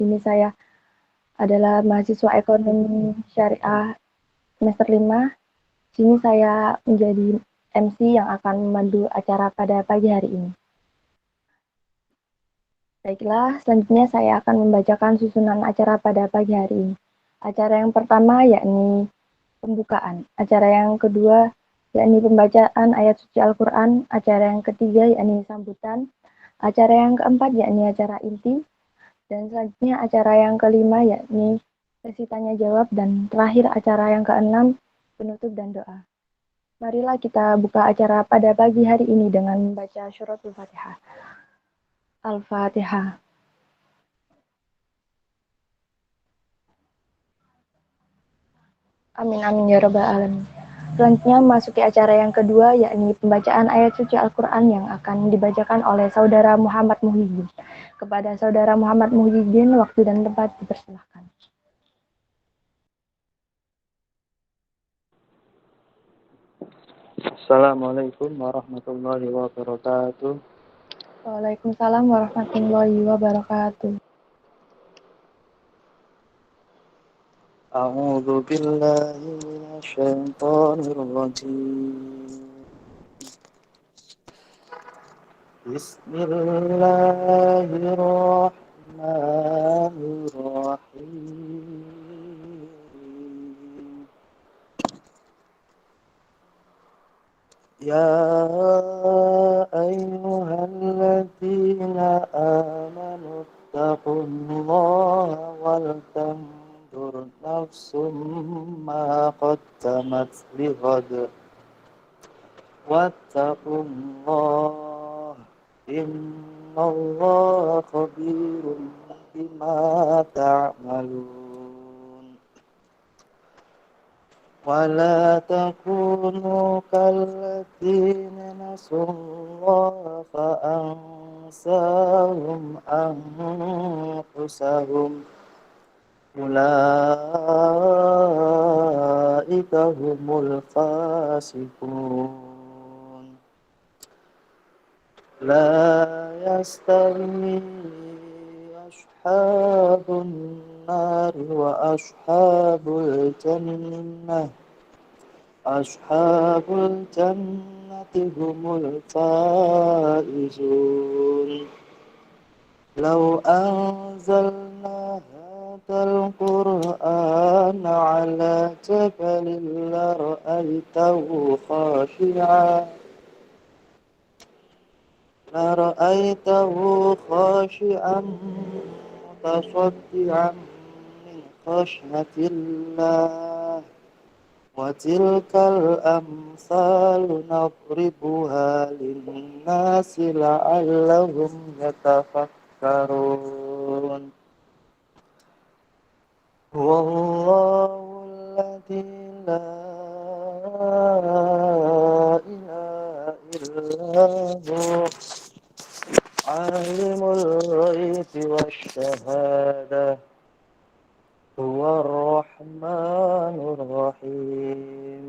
Ini saya adalah mahasiswa ekonomi syariah semester 5. Sini saya menjadi MC yang akan memandu acara pada pagi hari ini. Baiklah, selanjutnya saya akan membacakan susunan acara pada pagi hari ini. Acara yang pertama yakni pembukaan. Acara yang kedua yakni pembacaan ayat suci Al-Quran. Acara yang ketiga yakni sambutan. Acara yang keempat yakni acara inti. Dan selanjutnya acara yang kelima yakni sesi tanya jawab. Dan terakhir acara yang keenam penutup dan doa. Marilah kita buka acara pada pagi hari ini dengan membaca suratul Fatihah. Al-Fatihah. Amin amin ya rabbal alamin. Selanjutnya masuki acara yang kedua yakni pembacaan ayat suci Al-Quran yang akan dibacakan oleh Saudara Muhammad Muhyiddin. Kepada Saudara Muhammad Muhyiddin, waktu dan tempat dipersilahkan. Assalamualaikum warahmatullahi wabarakatuh. Waalaikumsalam warahmatullahi wabarakatuh. A'udzu billahi minasyaitonir rajim. Bismillahirrahmanirrahim. Ya ayyuhalladzina amanu taqullaha wal tanzur nafsum ma qaddamat lighad wattaqullah innallaha khabirun bima ta'malun. ولا تكونوا كالذين نسوا الله فأنساهم أنفسهم أولئك هم الفاسقون لا يستوي أصحاب النار وأصحاب الجنة أصحاب الجنة هم الفائزون لو أنزلنا هذا القرآن على جبل لرأيته خاشعا متصدعا من خشية الله وتلك الأمثال نضربها للناس لعلهم يتفكرون هو الله الذي لا إله إلا هو عالم الغيب والشهادة هو الرحمن الرحيم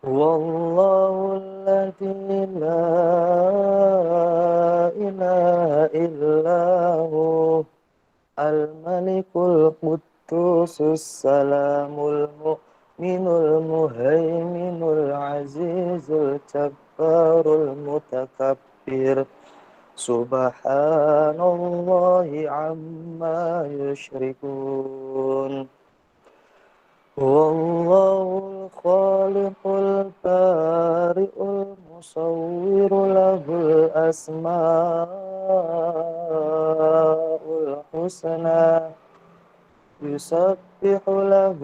هو الله الذي لا إله إلا هو الملك القدوس السلام المؤمن المهيمن العزيز الجبار المتكبر سبحان الله عما يشركون هو الله الخالق البارئ المصور له الأسماء الحسنى يسبح له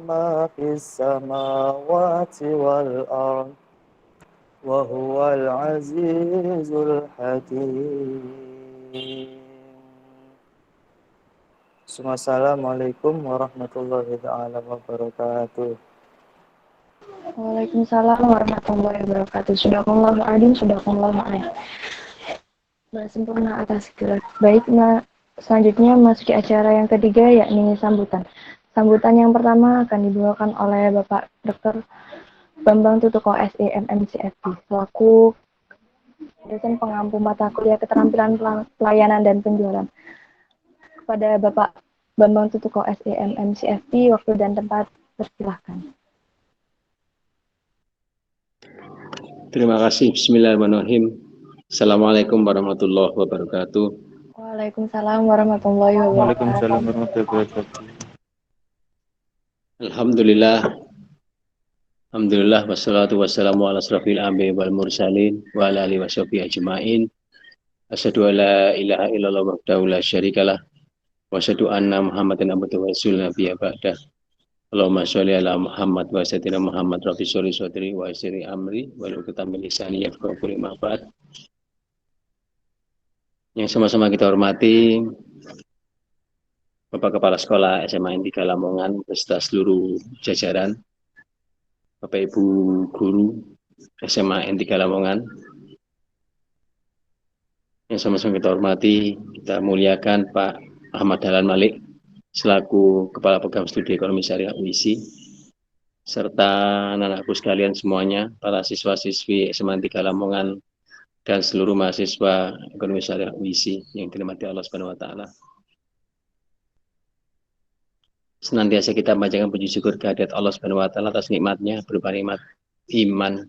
ما في السماوات والأرض وهو العزيز الحكيم. Assalamualaikum warahmatullahi wabarakatuh. Waalaikumsalam warahmatullahi wabarakatuh. Sudaqallahul adzim, sudaqallahul adzim. Sempurna atas segala. Baik, selanjutnya masuki acara yang ketiga yakni sambutan. Sambutan yang pertama akan dibawakan oleh Bapak Dr. Bambang Tutuko SE MMCFD selaku dosen pengampu mata kuliah keterampilan pelayanan dan penjualan. Kepada Bapak Bambang Tutuko SEM MCFT, waktu dan tempat persilahkan. Terima kasih. Bismillahirrahmanirrahim. Assalamualaikum warahmatullahi wabarakatuh. Waalaikumsalam warahmatullahi Waalaikumsalam wabarakatuh. warahmatullahi wabarakatuh. Alhamdulillah wassalatu wassalamu ala asrofil anbiya'i wal mursalin wa ala alihi washabihi ajma'in. Asyhadu an la ilaha illallah wahdahu la syarikalah wa asyhadu anna Muhammadan abduhu wa rasuluhu nabiyya ba'dah. Allahumma sholli ala Muhammad wa sayyidina Muhammad rabbi sholli shodri wa yassir amri wa uqdatam min lisani yafqahu qawli ma ba'd. Yang sama-sama kita hormati Bapak Kepala Sekolah SMA N 3 Lamongan beserta seluruh jajaran, Bapak Ibu Guru SMA N 3 Lamongan, yang sama-sama kita hormati, kita muliakan Pak Ahmad Dahlan Malik selaku Kepala Program Studi Ekonomi Syariah UISI, serta anak-anakku sekalian semuanya, para siswa-siswi SMA N 3 Lamongan dan seluruh mahasiswa Ekonomi Syariah UISI yang dirahmati Allah Subhanahu wa taala. Senantiasa kita panjatkan puji syukur kehadirat Allah Subhanahu wa taala atas nikmatnya berupa nikmat iman,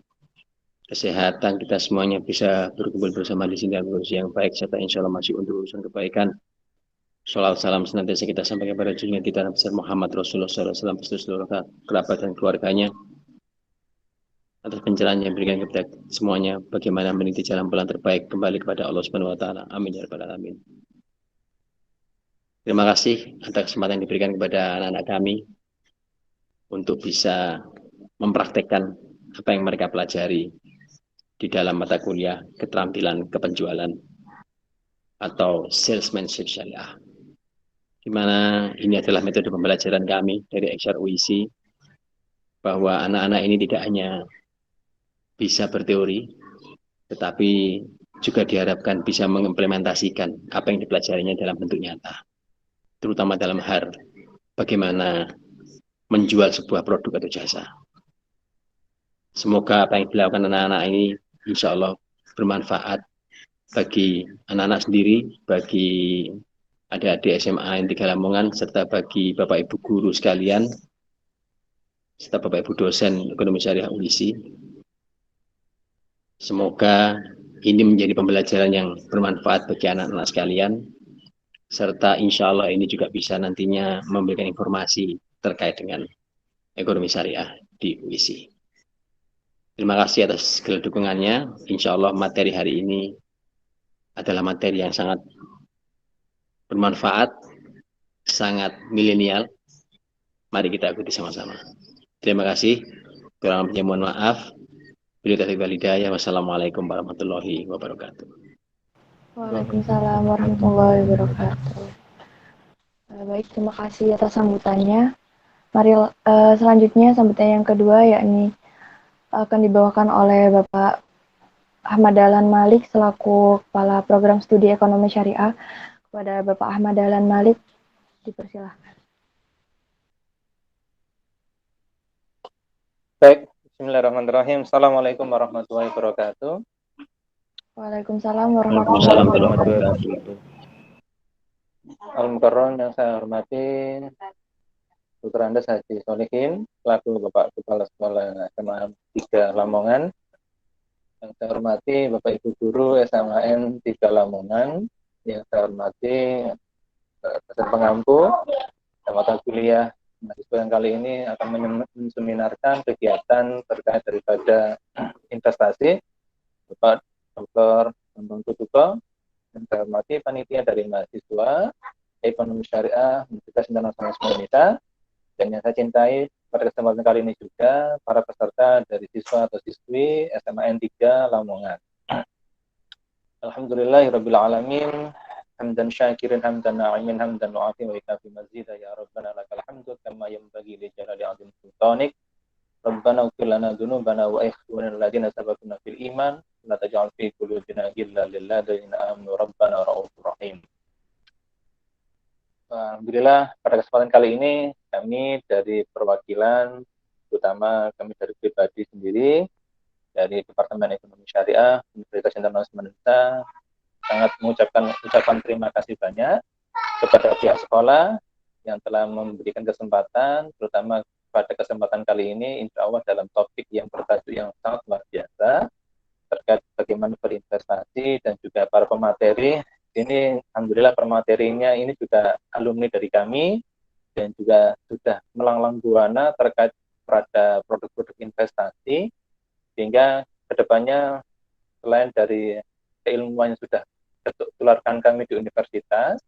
kesehatan, kita semuanya bisa berkumpul bersama di sini dalam kondisi yang baik serta insya Allah masih untuk urusan kebaikan. Shalawat salam senantiasa kita sampaikan kepada junjungan kita Nabi Muhammad Rasulullah SAW beserta seluruh kerabat dan keluarganya atas pencerahan yang diberikan kepada semuanya bagaimana meniti jalan pulang terbaik kembali kepada Allah Subhanahu wa taala. Amin ya rabbal alamin. Terima kasih atas kesempatan yang diberikan kepada anak-anak kami untuk bisa mempraktekkan apa yang mereka pelajari di dalam mata kuliah keterampilan kepenjualan atau salesmanship syariah, di mana ini adalah metode pembelajaran kami dari XR UISI, bahwa anak-anak ini tidak hanya bisa berteori, tetapi juga diharapkan bisa mengimplementasikan apa yang dipelajarinya dalam bentuk nyata, terutama dalam hal bagaimana menjual sebuah produk atau jasa. Semoga apa yang dilakukan anak-anak ini insya Allah bermanfaat bagi anak-anak sendiri, bagi adik-adik SMA N 3 Lamongan, serta bagi Bapak Ibu guru sekalian, serta Bapak Ibu dosen Ekonomi Syariah UISI. Semoga ini menjadi pembelajaran yang bermanfaat bagi anak-anak sekalian, serta insya Allah ini juga bisa nantinya memberikan informasi terkait dengan ekonomi syariah di UISI. Terima kasih atas segala dukungannya. Insya Allah materi hari ini adalah materi yang sangat bermanfaat, sangat milenial. Mari kita ikuti sama-sama. Terima kasih. Kurang lebihnya mohon maaf. Bila taufiq wal hidayah. Wassalamualaikum warahmatullahi wabarakatuh. Waalaikumsalam warahmatullahi wabarakatuh. Baik, terima kasih atas sambutannya. Mari selanjutnya sambutan yang kedua yakni akan dibawakan oleh Bapak Ahmad Dahlan Malik selaku Kepala Program Studi Ekonomi Syariah. Kepada Bapak Ahmad Dahlan Malik, dipersilahkan. Baik, bismillahirrahmanirrahim. Assalamualaikum warahmatullahi wabarakatuh. Waalaikumsalam warahmatullahi wabarakatuh. Al-Mukarram yang saya hormati Putra Anda Haji Solihin, selaku Bapak Kepala Sekolah SMA 3 Lamongan. Yang saya hormati Bapak Ibu Guru SMA N 3 Lamongan. Yang saya hormati dosen pengampu mata kuliah mahasiswa yang kali ini akan menseminarkan kegiatan terkait daripada investasi, Bapak Dr. Bambang Tutuko. Yang saya hormati panitia dari mahasiswa Ekonomi Syariah Universitas Internasional Indonesia. Dan yang saya cintai pada kesempatan kali ini juga para peserta dari siswa atau siswi SMA N 3 Lamongan. Alhamdulillahirabbil alamin, hamdan syakirin hamdan na'imin hamdan nu'afi wa ikafi mazida ya rabbana lakal hamdu kama yanbaghi li jalali 'azim sultanik. Rabbana ighfir lana dzunubana wa ikhwanana alladziina sabaquna fil iman, la taj'al fi qulubina ghillan lil ladzina amanu rabbana ra'ufur rahim. Alhamdulillah pada kesempatan kali ini kami dari perwakilan, terutama kami dari pribadi sendiri dari Departemen Ekonomi Syariah Universitas Internasional Indonesia, sangat mengucapkan terima kasih banyak kepada pihak sekolah yang telah memberikan kesempatan, terutama pada kesempatan kali ini, insya Allah dalam topik yang bertajuk yang sangat luar biasa, terkait bagaimana berinvestasi dan juga para pemateri. Ini alhamdulillah pematerinya ini juga alumni dari kami dan juga sudah melanglang buana terkait pada produk-produk investasi, sehingga kedepannya selain dari keilmuan yang sudah ditularkan kami di universitas,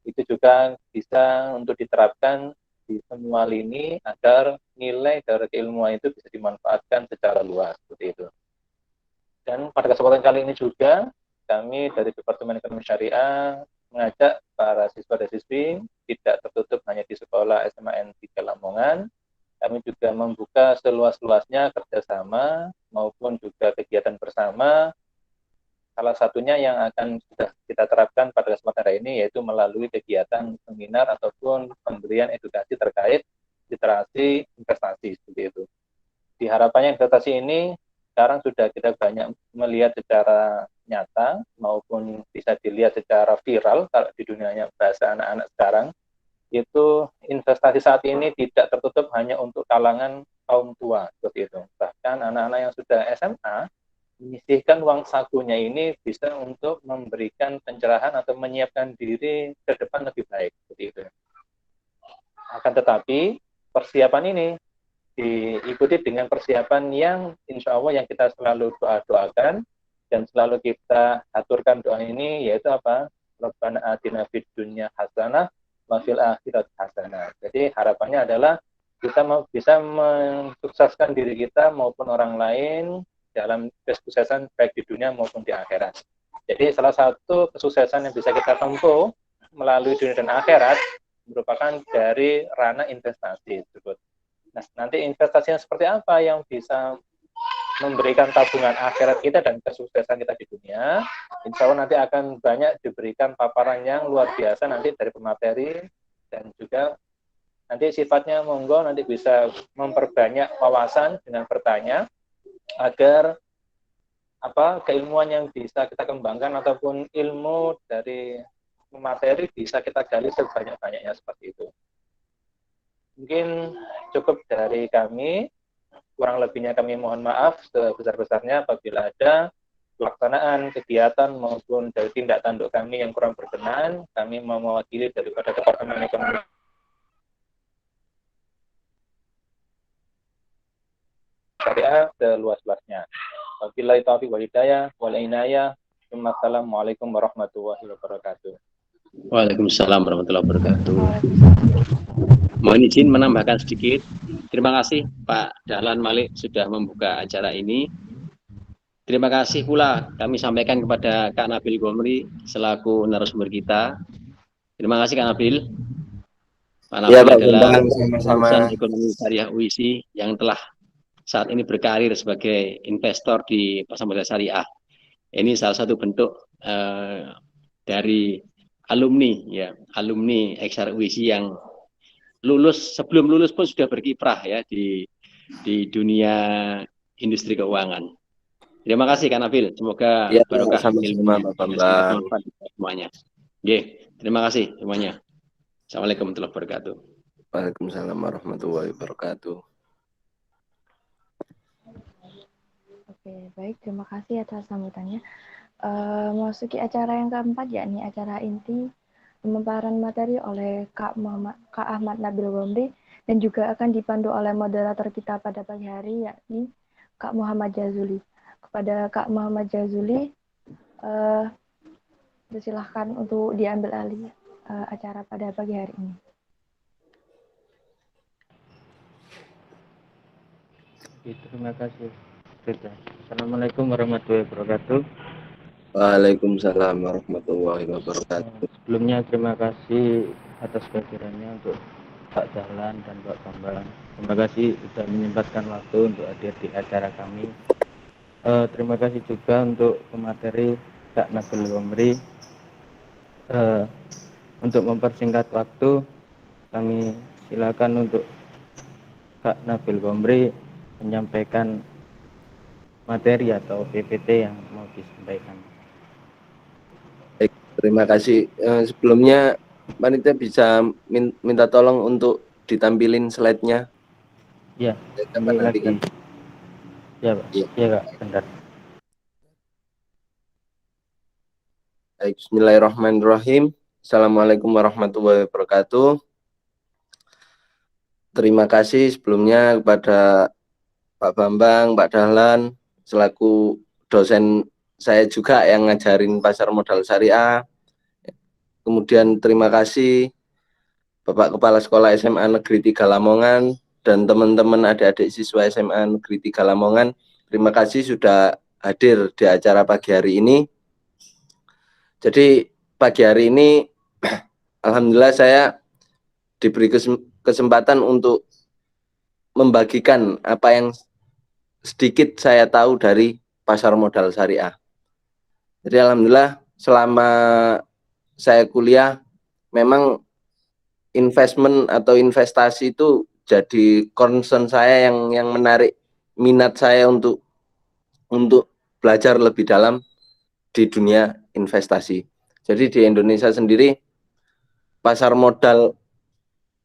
itu juga bisa untuk diterapkan di semua lini agar nilai dari keilmuan itu bisa dimanfaatkan secara luas seperti itu. Dan pada kesempatan kali ini juga kami dari Departemen Ekonomi Syariah mengajak para siswa dan siswi tidak tertutup hanya di sekolah SMAN 3 Lamongan, kami juga membuka seluas-luasnya kerjasama maupun juga kegiatan bersama. Salah satunya yang akan sudah kita terapkan pada kesempatan hari ini yaitu melalui kegiatan seminar ataupun pemberian edukasi terkait literasi investasi seperti itu. Harapannya investasi ini sekarang sudah kita banyak melihat secara nyata maupun bisa dilihat secara viral kalau di dunianya bahasa anak-anak sekarang, itu investasi saat ini tidak tertutup hanya untuk kalangan kaum tua seperti itu. Bahkan anak-anak yang sudah SMA menyisihkan uang sakunya ini bisa untuk memberikan pencerahan atau menyiapkan diri ke depan lebih baik seperti itu. Akan tetapi persiapan ini diikuti dengan persiapan yang insya Allah yang kita selalu doakan dan selalu kita aturkan doa ini, yaitu apa? Rabbana atina fid dunya hasanah wa fil akhirati hasanah. Jadi harapannya adalah kita bisa mensukseskan diri kita maupun orang lain dalam kesuksesan baik di dunia maupun di akhirat. Jadi salah satu kesuksesan yang bisa kita tempuh melalui dunia dan akhirat merupakan dari ranah investasi tersebut. Nah, nanti investasi yang seperti apa yang bisa memberikan tabungan akhirat kita dan kesuksesan kita di dunia, insya Allah nanti akan banyak diberikan paparan yang luar biasa nanti dari pemateri, dan juga nanti sifatnya monggo nanti bisa memperbanyak wawasan dengan bertanya agar keilmuan yang bisa kita kembangkan ataupun ilmu dari materi bisa kita gali sebanyak-banyaknya seperti itu. Mungkin cukup dari kami, kurang lebihnya kami mohon maaf sebesar-besarnya apabila ada pelaksanaan kegiatan maupun dari tindak tanduk kami yang kurang berkenan. Kami mewakili daripada Departemen Ekonomi Syariah seluas-luasnya. Wabillahi taufiq wal hidayah wal inayah. Wassalamualaikum warahmatullahi wabarakatuh. Waalaikumsalam warahmatullahi wabarakatuh. Mohon izin menambahkan sedikit. Terima kasih Pak Dahlan Malik sudah membuka acara ini. Terima kasih pula kami sampaikan kepada Kak Nabil Gomri selaku narasumber kita. Terima kasih Kak Nabil. Pak Nabil ya, adalah lulusan Ekonomi Syariah UISI yang telah saat ini berkarir sebagai investor di pasar modal syariah. Ini salah satu bentuk dari alumni XR UISI yang sebelum lulus pun sudah berkiprah ya di dunia industri keuangan. Terima kasih Kak Nabil, semoga ya, barokah sama-sama Pak Bambang semuanya. Terima kasih semuanya. Assalamualaikum warahmatullahi wabarakatuh. Waalaikumsalam warahmatullahi wabarakatuh. Oke, baik, terima kasih atas sambutannya. Memasuki acara yang keempat, yakni acara inti pemaparan materi oleh Kak Ahmad Nabil Gomri, dan juga akan dipandu oleh moderator kita pada pagi hari, yakni Kak Muhammad Jazuli. Kepada Kak Muhammad Jazuli, silahkan untuk diambil alih acara pada pagi hari ini. Terima kasih. Assalamualaikum warahmatullahi wabarakatuh. Waalaikumsalam warahmatullahi wabarakatuh. Sebelumnya terima kasih atas kehadirannya untuk Pak Dahlan dan Pak Bambang. Terima kasih sudah menyempatkan waktu untuk hadir di acara kami. Terima kasih juga untuk pemateri Kak Nabil Gomri. Untuk mempersingkat waktu, kami silakan untuk Kak Nabil Gomri menyampaikan materi atau PPT yang mau disampaikan. Baik, terima kasih. Sebelumnya Panitia bisa minta tolong untuk ditampilin slide-nya. Ya, Dapat ini nanti. lagi. Ya, Pak. Iya. Ya, Kak, bentar. Baik, bismillahirrahmanirrahim. Assalamualaikum warahmatullahi wabarakatuh. Terima kasih sebelumnya kepada Pak Bambang, Pak Dahlan, selaku dosen saya juga yang ngajarin pasar modal syariah. Kemudian terima kasih Bapak Kepala Sekolah SMA Negeri 3 Lamongan dan teman-teman adik-adik siswa SMA Negeri 3 Lamongan. Terima kasih sudah hadir di acara pagi hari ini. Jadi pagi hari ini alhamdulillah saya diberi kesempatan untuk membagikan apa yang sedikit saya tahu dari pasar modal syariah. Jadi alhamdulillah selama saya kuliah memang investment atau investasi itu jadi concern saya yang menarik minat saya untuk belajar lebih dalam di dunia investasi. Jadi di Indonesia sendiri pasar modal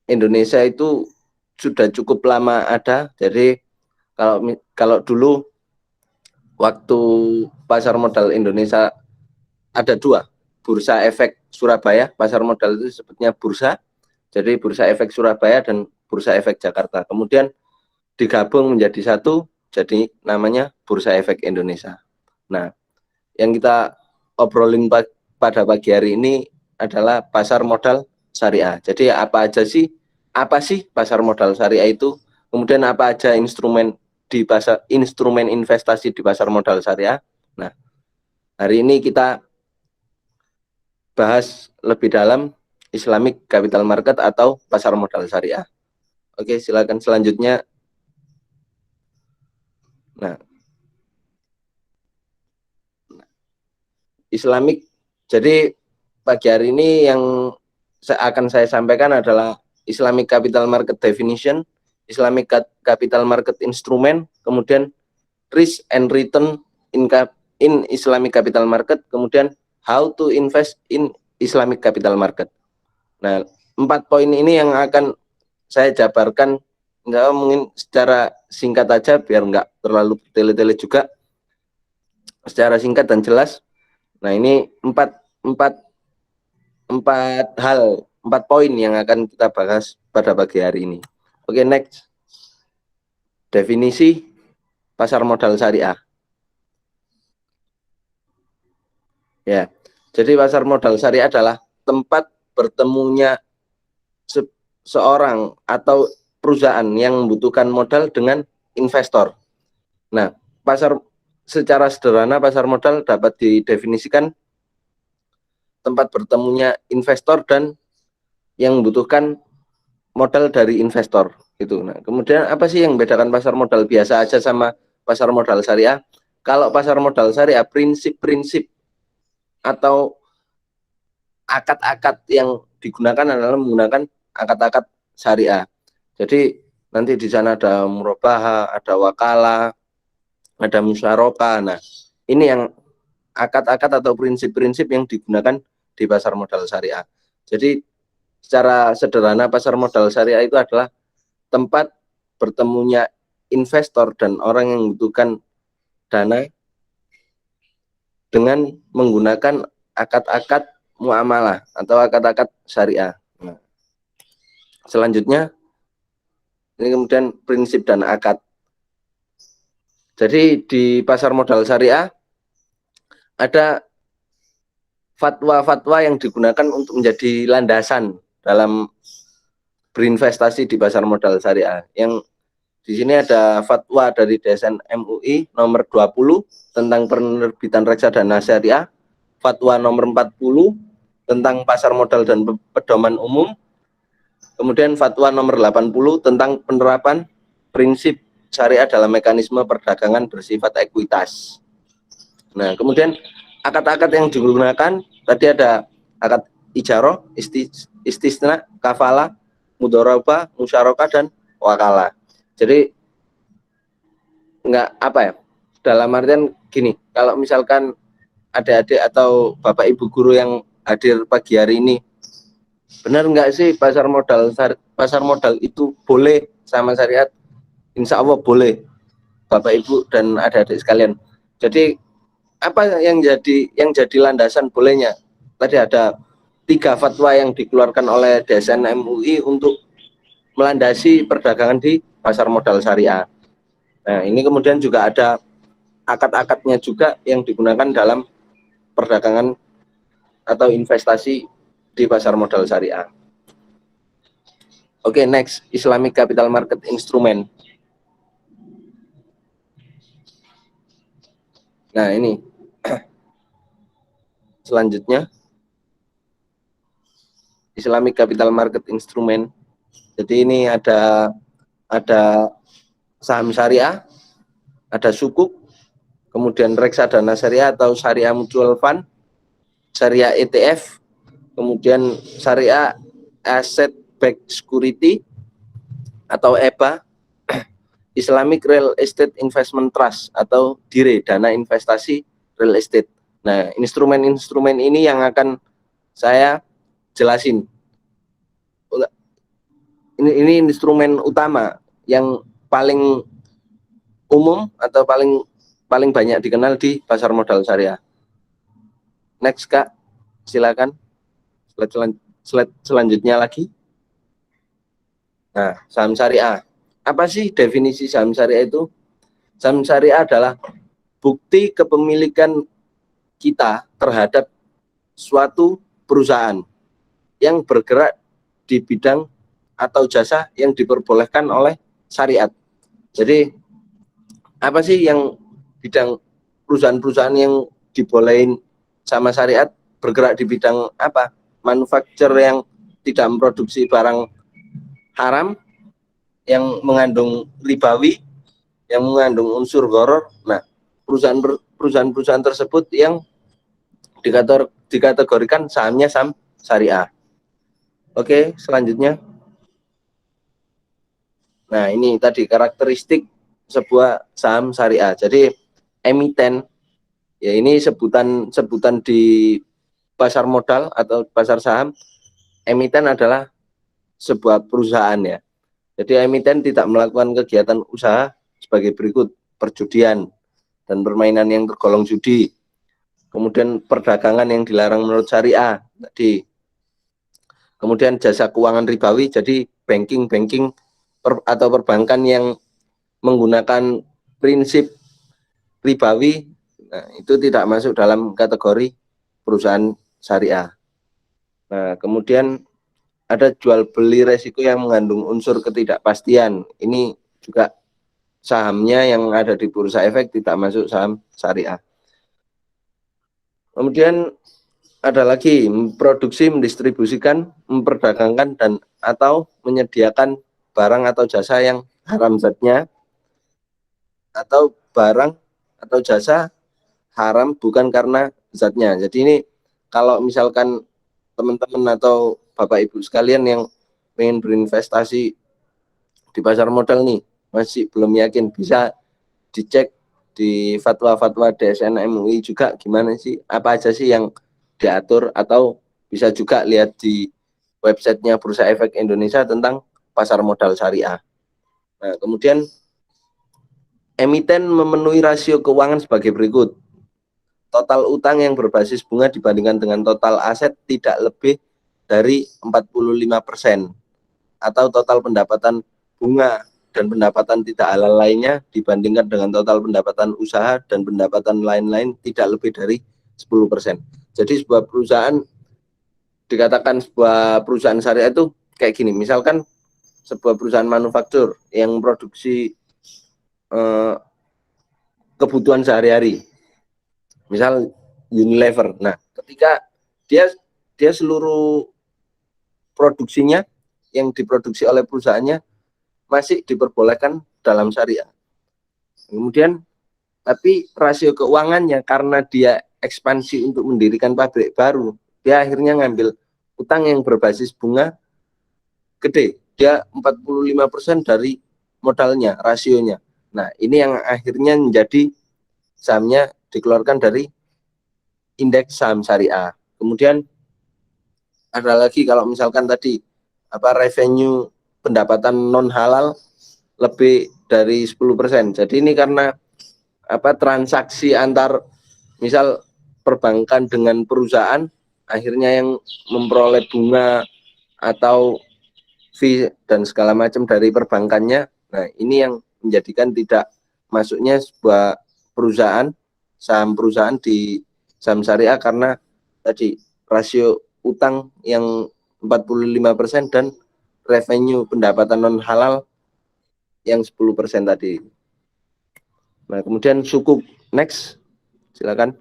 Indonesia itu sudah cukup lama ada. Jadi kalau dulu waktu pasar modal Indonesia ada dua, Bursa Efek Surabaya, pasar modal itu sebetulnya bursa. Jadi Bursa Efek Surabaya dan Bursa Efek Jakarta. Kemudian digabung menjadi satu, jadi namanya Bursa Efek Indonesia. Nah, yang kita obrolin pada pagi hari ini adalah pasar modal syariah. Jadi apa sih pasar modal syariah itu? Kemudian apa aja instrumen investasi di pasar modal syariah? Nah, hari ini kita bahas lebih dalam Islamic Capital Market atau pasar modal syariah. Oke, silakan selanjutnya. Nah, Islamic. Jadi pagi hari ini yang akan saya sampaikan adalah Islamic Capital Market Definition, Islamic Capital Market Instrument, kemudian Risk and Return in Islamic Capital Market, kemudian How to Invest in Islamic Capital Market. Nah, 4 poin ini yang akan saya jabarkan, mungkin secara singkat aja biar nggak terlalu tele-tele juga, secara singkat dan jelas. Nah, ini 4 poin yang akan kita bahas pada pagi hari ini. Oke, next. Definisi pasar modal syariah. Ya, jadi pasar modal syariah adalah tempat bertemunya seorang atau perusahaan yang membutuhkan modal dengan investor. Nah, secara sederhana pasar modal dapat didefinisikan tempat bertemunya investor dan yang membutuhkan modal dari investor gitu. Nah, kemudian apa sih yang membedakan pasar modal biasa aja sama pasar modal syariah? Kalau pasar modal syariah, prinsip-prinsip atau akad-akad yang digunakan adalah menggunakan akad-akad syariah. Jadi nanti di sana ada murabahah, ada wakalah, ada musyarakah. Nah, ini yang akad-akad atau prinsip-prinsip yang digunakan di pasar modal syariah. Jadi secara sederhana pasar modal syariah itu adalah tempat bertemunya investor dan orang yang membutuhkan dana dengan menggunakan akad-akad muamalah atau akad-akad syariah. Nah, selanjutnya ini kemudian prinsip dan akad. Jadi di pasar modal syariah ada fatwa-fatwa yang digunakan untuk menjadi landasan dalam berinvestasi di pasar modal syariah. Yang di sini ada fatwa dari DSN MUI nomor 20 tentang penerbitan reksadana syariah, fatwa nomor 40 tentang pasar modal dan pedoman umum, kemudian fatwa nomor 80 tentang penerapan prinsip syariah dalam mekanisme perdagangan bersifat ekuitas. Nah, kemudian akad-akad yang digunakan tadi ada akad ijarah, istisna, kafalah, mudharabah, musyarakah, dan wakalah. Jadi enggak apa ya, dalam artian gini, kalau misalkan adik-adik atau bapak ibu guru yang hadir pagi hari ini Benar nggak sih pasar modal itu boleh sama syariat? Insya Allah boleh, Bapak Ibu dan adik-adik sekalian. Jadi apa yang jadi landasan bolehnya? Tadi ada 3 fatwa yang dikeluarkan oleh DSN MUI untuk melandasi perdagangan di pasar modal syariah. Nah, ini kemudian juga ada akad-akadnya juga yang digunakan dalam perdagangan atau investasi di pasar modal syariah. Oke, next, Islamic Capital Market Instrument. Nah, ini selanjutnya Islamic Capital Market Instrument. Jadi ini ada saham syariah, ada sukuk, kemudian reksadana syariah atau syariah mutual fund, syariah ETF, kemudian syariah asset backed security atau EBA, Islamic Real Estate Investment Trust atau DIRE, dana investasi real estate. Nah, instrumen-instrumen ini yang akan saya jelasin. Ini instrumen utama yang paling umum atau paling banyak dikenal di pasar modal syariah. Next, Kak, silakan. Slide selanjutnya lagi. Nah, saham syariah. Apa sih definisi saham syariah itu? Saham syariah adalah bukti kepemilikan kita terhadap suatu perusahaan yang bergerak di bidang atau jasa yang diperbolehkan oleh syariat. Jadi apa sih yang bidang perusahaan-perusahaan yang dibolehin sama syariat bergerak di bidang apa? Manufaktur yang tidak memproduksi barang haram, yang mengandung ribawi, yang mengandung unsur gharar. Nah, perusahaan-perusahaan tersebut yang dikategorikan sahamnya saham syariah. Oke, selanjutnya. Nah, ini tadi karakteristik sebuah saham syariah. Jadi emiten, ya ini sebutan di pasar modal atau pasar saham. Emiten adalah sebuah perusahaan ya. Jadi emiten tidak melakukan kegiatan usaha sebagai berikut: perjudian dan permainan yang tergolong judi, kemudian perdagangan yang dilarang menurut syariah tadi, kemudian jasa keuangan ribawi, jadi banking atau perbankan yang menggunakan prinsip ribawi, nah, itu tidak masuk dalam kategori perusahaan syariah. Nah, kemudian ada jual beli resiko yang mengandung unsur ketidakpastian. Ini juga sahamnya yang ada di bursa efek tidak masuk saham syariah. Kemudian ada lagi memproduksi, mendistribusikan, memperdagangkan dan atau menyediakan barang atau jasa yang haram zatnya, atau barang atau jasa haram bukan karena zatnya. Jadi ini kalau misalkan teman-teman atau Bapak Ibu sekalian yang pengen berinvestasi di pasar modal nih, masih belum yakin, bisa dicek di fatwa-fatwa DSN MUI juga gimana sih, apa aja sih yang diatur, atau bisa juga lihat di websitenya Bursa Efek Indonesia tentang pasar modal syariah. Nah, kemudian emiten memenuhi rasio keuangan sebagai berikut: total utang yang berbasis bunga dibandingkan dengan total aset tidak lebih dari 45%, atau total pendapatan bunga dan pendapatan tidak halal lainnya dibandingkan dengan total pendapatan usaha dan pendapatan lain-lain tidak lebih dari 10%. Jadi sebuah perusahaan, dikatakan sebuah perusahaan syariah itu kayak gini, misalkan sebuah perusahaan manufaktur yang produksi kebutuhan sehari-hari, misal Unilever. Nah, ketika dia seluruh produksinya yang diproduksi oleh perusahaannya masih diperbolehkan dalam syariah. Kemudian tapi rasio keuangannya, karena dia ekspansi untuk mendirikan pabrik baru, dia akhirnya ngambil utang yang berbasis bunga gede. Dia 45% dari modalnya, rasionya. Nah, ini yang akhirnya menjadi sahamnya dikeluarkan dari indeks saham syariah. Kemudian ada lagi kalau misalkan tadi revenue pendapatan non halal lebih dari 10%. Jadi ini karena transaksi antar misal perbankan dengan perusahaan, akhirnya yang memperoleh bunga atau fee dan segala macam dari perbankannya. Nah, ini yang menjadikan tidak masuknya sebuah perusahaan, saham perusahaan di saham syariah karena tadi rasio utang yang 45% dan revenue pendapatan non halal yang 10% tadi. Nah, kemudian sukuk, next, silakan.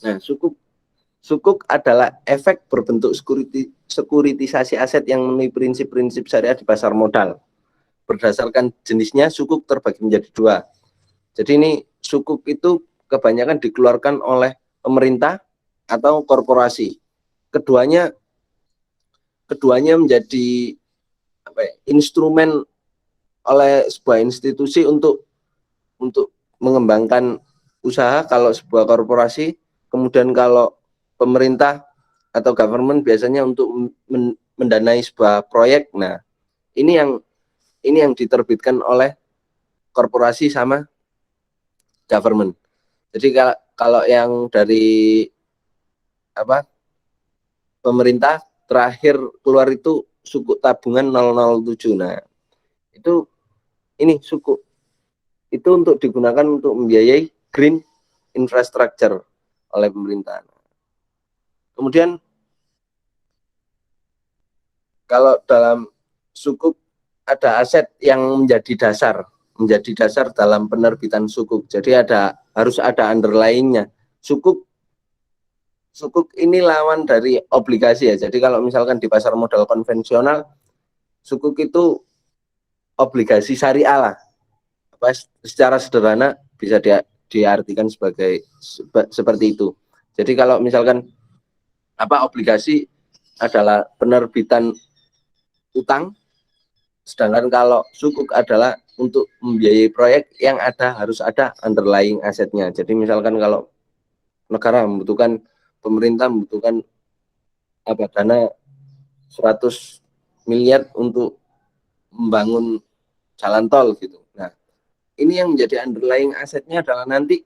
Nah, sukuk adalah efek berbentuk sekuritisasi aset yang memenuhi prinsip-prinsip syariah di pasar modal. Berdasarkan jenisnya, sukuk terbagi menjadi dua. Jadi ini sukuk itu kebanyakan dikeluarkan oleh pemerintah atau korporasi. Keduanya menjadi instrumen oleh sebuah institusi untuk mengembangkan usaha kalau sebuah korporasi, kemudian kalau pemerintah atau government biasanya untuk mendanai sebuah proyek. Nah, ini yang diterbitkan oleh korporasi sama government. Jadi kalau yang dari pemerintah terakhir keluar itu sukuk tabungan 007. Nah, ini sukuk itu untuk digunakan untuk membiayai green infrastructure oleh pemerintah. Kemudian kalau dalam sukuk ada aset yang menjadi dasar dalam penerbitan sukuk. Jadi harus ada underlying-nya. Sukuk ini lawan dari obligasi ya. Jadi kalau misalkan di pasar modal konvensional, sukuk itu obligasi syariah lah. Secara sederhana bisa diartikan seperti itu. Jadi kalau misalkan obligasi adalah penerbitan utang, sedangkan kalau sukuk adalah untuk membiayai proyek yang harus ada underlying asetnya. Jadi misalkan kalau negara pemerintah membutuhkan dana 100 miliar untuk membangun jalan tol gitu. Nah, ini yang menjadi underlying asetnya adalah nanti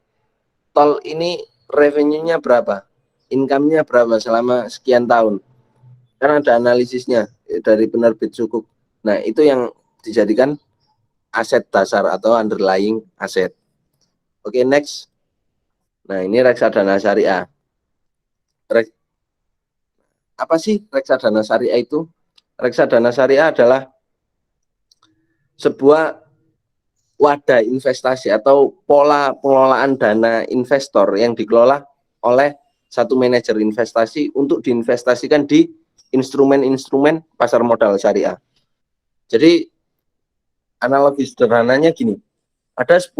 tol ini revenue-nya berapa, income-nya berapa selama sekian tahun. Karena ada analisisnya dari penerbit sukuk. Nah, itu yang dijadikan aset dasar atau underlying aset. Oke, next. Nah, ini reksadana syariah. Apa sih reksadana syariah itu? Reksadana syariah adalah sebuah wadah investasi atau pola pengelolaan dana investor yang dikelola oleh satu manajer investasi untuk diinvestasikan di instrumen-instrumen pasar modal syariah. Jadi analogi sederhananya gini, ada 10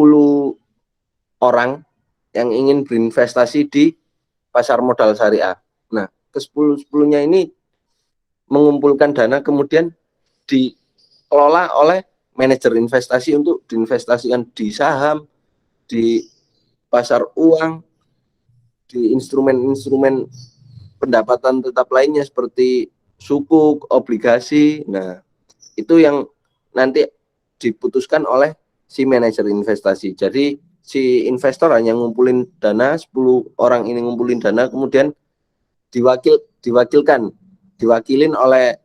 orang yang ingin berinvestasi di pasar modal syariah. Nah, ke-10-10-nya ini mengumpulkan dana kemudian dikelola oleh manajer investasi untuk diinvestasikan di saham, di pasar uang, di instrumen-instrumen pendapatan tetap lainnya seperti sukuk, obligasi. Nah, itu yang nanti diputuskan oleh si manajer investasi. Jadi si investor hanya ngumpulin dana, 10 orang ini ngumpulin dana, kemudian diwakilin oleh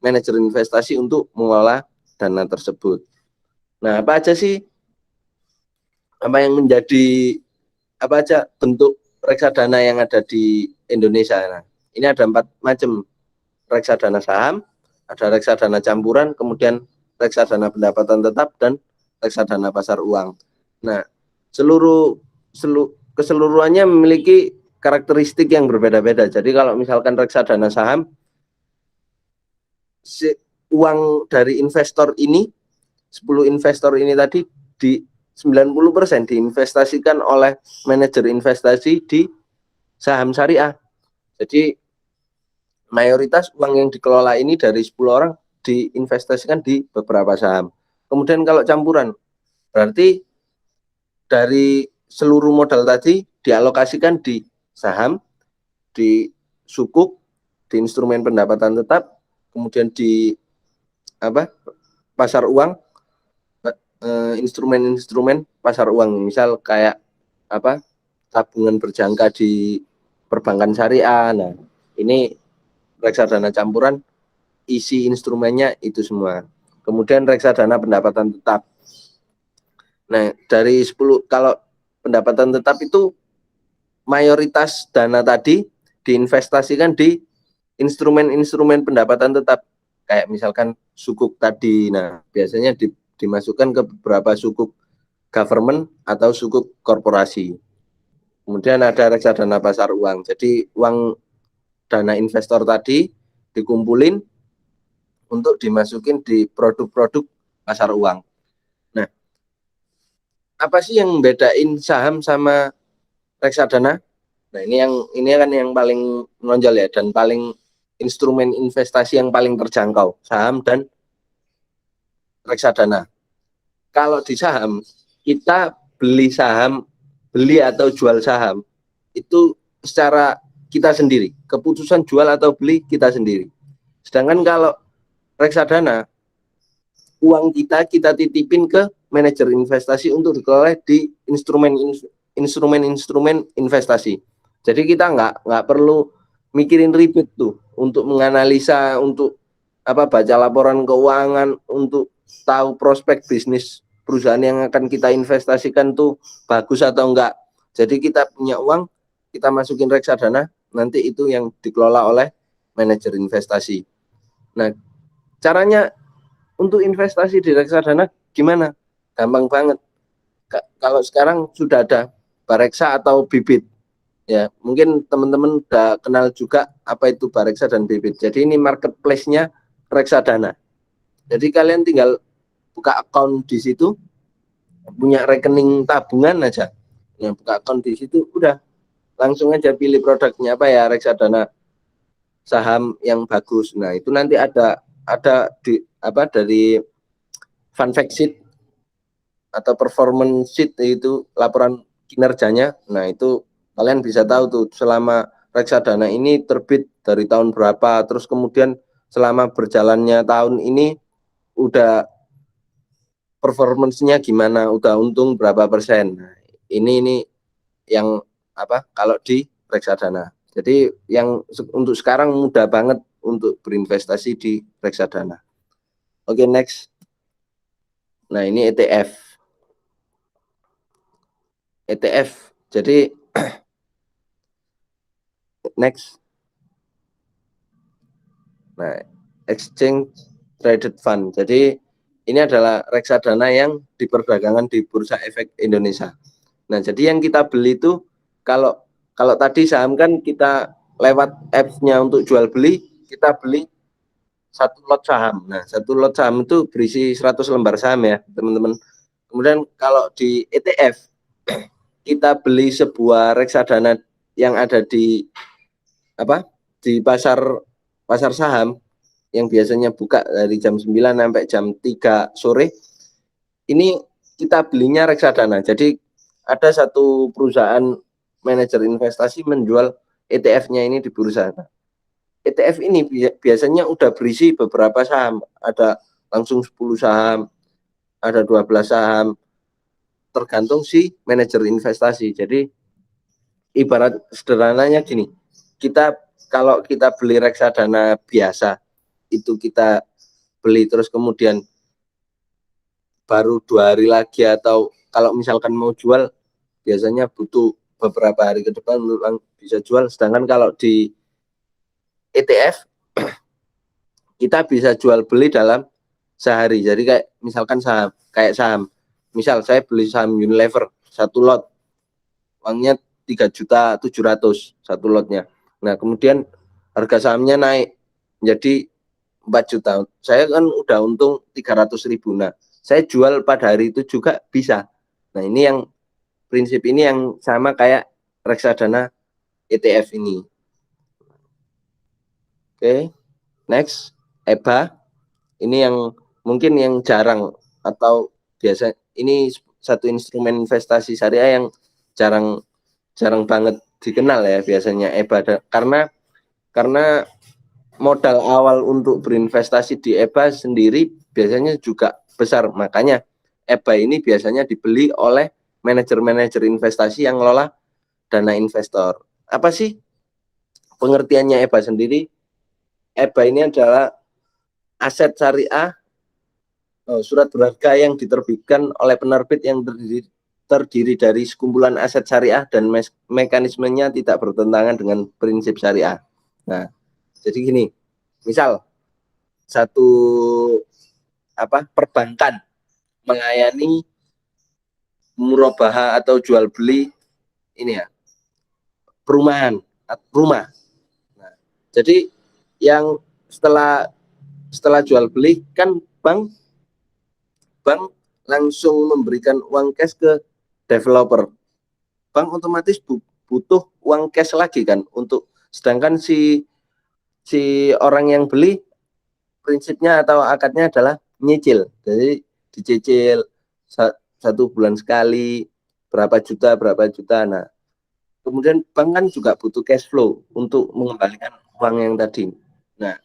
manajer investasi untuk mengelola dana tersebut. Nah, apa aja bentuk reksadana yang ada di Indonesia? Nah, ini ada 4 macam reksadana saham, ada reksadana campuran, kemudian reksadana pendapatan tetap, dan reksadana pasar uang. Nah, keseluruhannya memiliki karakteristik yang berbeda-beda. Jadi kalau misalkan reksadana saham, uang dari investor ini, 10 investor ini tadi, di 90% diinvestasikan oleh manajer investasi di saham syariah. Jadi mayoritas uang yang dikelola ini dari 10 orang diinvestasikan di beberapa saham. Kemudian kalau campuran, berarti dari seluruh modal tadi dialokasikan di saham, di sukuk, di instrumen pendapatan tetap, kemudian di pasar uang, instrumen-instrumen pasar uang, misal kayak tabungan berjangka di perbankan syariah. Nah, ini reksadana campuran, isi instrumennya itu semua. Kemudian reksadana pendapatan tetap. Nah, dari 10, kalau pendapatan tetap itu mayoritas dana tadi diinvestasikan di instrumen-instrumen pendapatan tetap, kayak misalkan sukuk tadi. Nah, biasanya dimasukkan ke beberapa sukuk government atau sukuk korporasi. Kemudian ada reksadana pasar uang. Jadi uang dana investor tadi dikumpulin untuk dimasukin di produk-produk pasar uang. Nah, apa sih yang membedain saham sama reksadana? Nah, ini kan yang paling menonjol ya, dan paling instrumen investasi yang paling terjangkau, saham dan reksadana. Kalau di saham, kita beli atau jual saham itu secara kita sendiri, keputusan jual atau beli kita sendiri. Sedangkan kalau reksadana, uang kita titipin ke manajer investasi untuk dikelola di instrumen investasi. Jadi kita nggak perlu mikirin ribet tuh untuk menganalisa, untuk baca laporan keuangan, untuk tahu prospek bisnis perusahaan yang akan kita investasikan tuh bagus atau enggak. Jadi kita punya uang, kita masukin reksadana, nanti itu yang dikelola oleh manajer investasi. Nah, caranya untuk investasi di reksadana gimana? Gampang banget. Kalau sekarang sudah ada Bareksa atau Bibit. Ya, mungkin teman-teman udah kenal juga apa itu Bareksa dan Bibit. Jadi ini marketplace-nya reksadana. Jadi kalian tinggal buka account di situ, punya rekening tabungan aja. Nah, buka account di situ udah langsung aja pilih produknya apa ya, reksadana saham yang bagus. Nah, itu nanti ada dari fun fact sheet atau performance sheet, itu laporan kinerjanya. Nah, itu kalian bisa tahu tuh selama reksadana ini terbit dari tahun berapa, terus kemudian selama berjalannya tahun ini udah performance-nya gimana, udah untung berapa persen. Nah, ini yang kalau di reksadana. Jadi yang untuk sekarang mudah banget untuk berinvestasi di reksadana. Oke, next. Nah, ini ETF. Jadi next. Nah, exchange traded fund. Jadi ini adalah reksadana yang diperdagangkan di Bursa Efek Indonesia. Nah, jadi yang kita beli itu, kalau tadi saham kan kita lewat apps-nya untuk jual beli, kita beli satu lot saham. Nah, satu lot saham itu berisi 100 lembar saham ya, teman-teman. Kemudian kalau di ETF, kita beli sebuah reksadana yang ada di pasar saham yang biasanya buka dari jam 9 sampai jam 3 sore. Ini kita belinya reksadana. Jadi ada satu perusahaan manajer investasi menjual ETF-nya ini di bursa. ETF ini biasanya udah berisi beberapa saham, ada langsung 10 saham, ada 12 saham, tergantung si manajer investasi. Jadi ibarat sederhananya gini, kalau kita beli reksadana biasa, itu kita beli terus kemudian baru 2 hari lagi, atau kalau misalkan mau jual biasanya butuh beberapa hari ke depan bisa jual. Sedangkan kalau di ETF kita bisa jual beli dalam sehari. Jadi kayak misalkan saham, misal saya beli saham Unilever satu lot, uangnya 3.700.000 satu lotnya. Nah, kemudian harga sahamnya naik menjadi 4 juta. Saya kan udah untung 300.000. Nah, saya jual pada hari itu juga bisa. Nah, ini yang prinsip ini yang sama kayak reksadana ETF ini. Oke, next, EBA. Ini yang mungkin yang jarang, atau biasa, ini satu instrumen investasi syariah yang jarang banget dikenal ya biasanya, EBA. Karena modal awal untuk berinvestasi di EBA sendiri biasanya juga besar. Makanya EBA ini biasanya dibeli oleh manajer-manajer investasi yang ngelola dana investor. Apa sih pengertiannya EBA sendiri? EBA ini adalah aset syariah, surat berharga yang diterbitkan oleh penerbit yang terdiri dari sekumpulan aset syariah dan mekanismenya tidak bertentangan dengan prinsip syariah. Nah, jadi gini, misal satu perbankan melayani murabaha atau jual beli ini ya, rumah. Nah, jadi yang setelah jual beli kan bank langsung memberikan uang cash ke developer. Bank otomatis butuh uang cash lagi kan untuk, sedangkan si orang yang beli prinsipnya atau akadnya adalah nyicil. Jadi dicicil 1 bulan sekali berapa juta. Nah, kemudian bank kan juga butuh cash flow untuk mengembalikan uang yang tadi. Nah,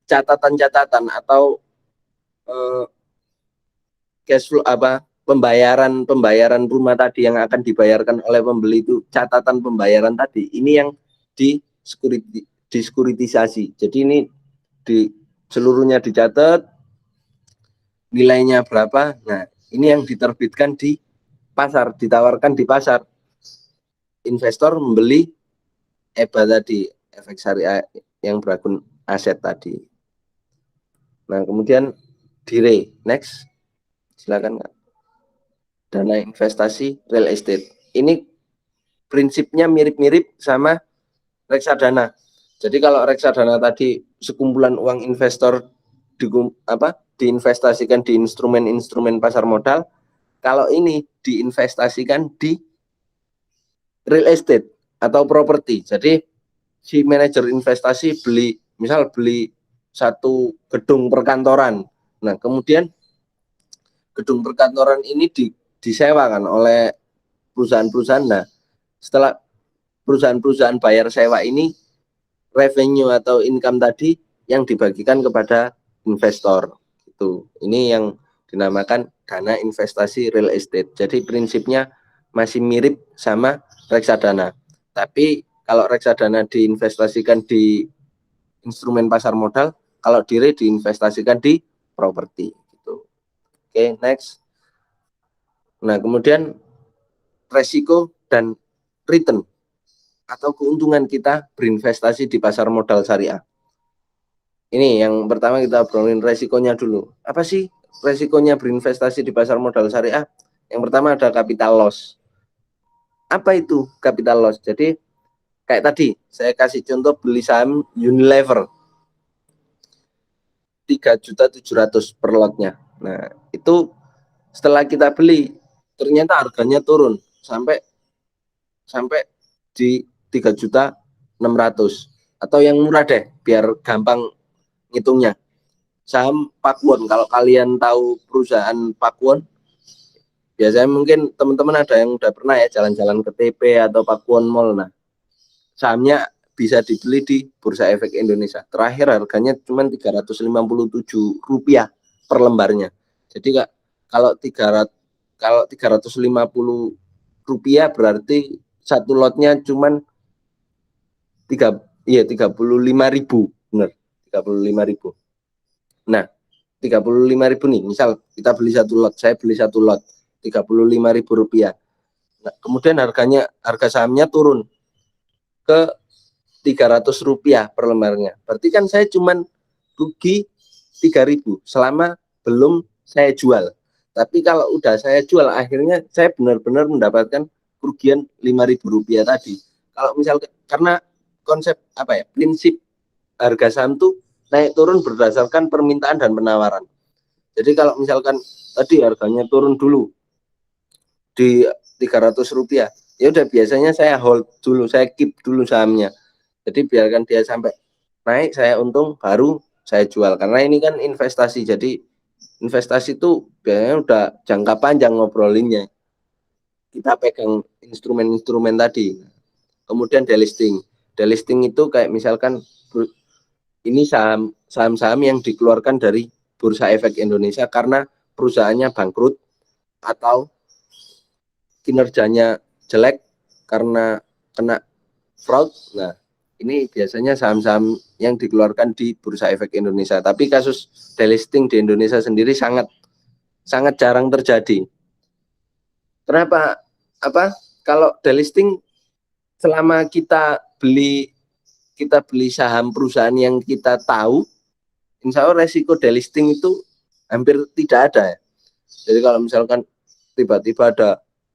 catatan atau cash flow pembayaran rumah tadi yang akan dibayarkan oleh pembeli itu, catatan pembayaran tadi ini yang disekuritisasi. Jadi ini seluruhnya dicatat, nilainya berapa. Nah, ini yang diterbitkan di pasar, ditawarkan di pasar. Investor membeli EBA tadi, efek syariah yang berakun aset tadi. Nah, kemudian DIRE, next, silakan Kak. Dana investasi real estate. Ini prinsipnya mirip-mirip sama reksadana. Jadi kalau reksadana tadi sekumpulan uang investor diinvestasikan di instrumen-instrumen pasar modal, kalau ini diinvestasikan di real estate atau properti. Jadi si manajer investasi beli satu gedung perkantoran. Nah, kemudian gedung perkantoran ini disewakan oleh perusahaan-perusahaan. Nah, setelah perusahaan-perusahaan bayar sewa ini, revenue atau income tadi yang dibagikan kepada investor. Itu. Ini yang dinamakan dana investasi real estate. Jadi prinsipnya masih mirip sama reksadana. Tapi kalau reksadana diinvestasikan di instrumen pasar modal, kalau DIRE diinvestasikan di properti. Gitu. Oke, next. Nah, kemudian resiko dan return atau keuntungan kita berinvestasi di pasar modal syariah. Ini yang pertama kita obrolin resikonya dulu. Apa sih resikonya berinvestasi di pasar modal syariah? Yang pertama ada capital loss. Apa itu capital loss? Jadi kayak tadi saya kasih contoh beli saham Unilever 3.700.000 per lotnya. Nah, itu setelah kita beli ternyata harganya turun sampai di 3.600.000 atau yang murah deh biar gampang ngitungnya. Saham Pakuwon, kalau kalian tahu perusahaan Pakuwon, biasanya mungkin teman-teman ada yang udah pernah ya jalan-jalan ke TP atau Pakuwon Mall. Nah, sahamnya bisa dibeli di Bursa Efek Indonesia. Terakhir harganya cuma Rp357 per lembarnya. Jadi Kak, kalau 350 rupiah berarti satu lotnya cuma 35.000, benar, 35.000. Nah, 35.000 nih, misal kita beli satu lot, saya beli satu lot Rp35.000. Nah, kemudian harga sahamnya turun ke Rp300 per lembarnya. Berarti kan saya cuman rugi 3.000 selama belum saya jual. Tapi kalau udah saya jual, akhirnya saya benar-benar mendapatkan kerugian Rp5.000 tadi. Kalau misal karena konsep prinsip harga saham tuh naik turun berdasarkan permintaan dan penawaran. Jadi kalau misalkan tadi harganya turun dulu di Rp300, ya udah biasanya saya hold dulu, saya keep dulu sahamnya. Jadi biarkan dia sampai naik, saya untung, baru saya jual. Karena ini kan investasi, jadi investasi itu biasanya udah jangka panjang ngobrolinnya. Kita pegang instrumen-instrumen tadi. Kemudian delisting. Delisting itu kayak misalkan ini saham-saham yang dikeluarkan dari Bursa Efek Indonesia karena perusahaannya bangkrut atau kinerjanya jelek karena kena fraud. Nah, ini biasanya saham-saham yang dikeluarkan di Bursa Efek Indonesia. Tapi kasus delisting di Indonesia sendiri sangat jarang terjadi. Kenapa? Kalau delisting, selama kita beli saham perusahaan yang kita tahu, insya Allah resiko delisting itu hampir tidak ada. Jadi kalau misalkan tiba-tiba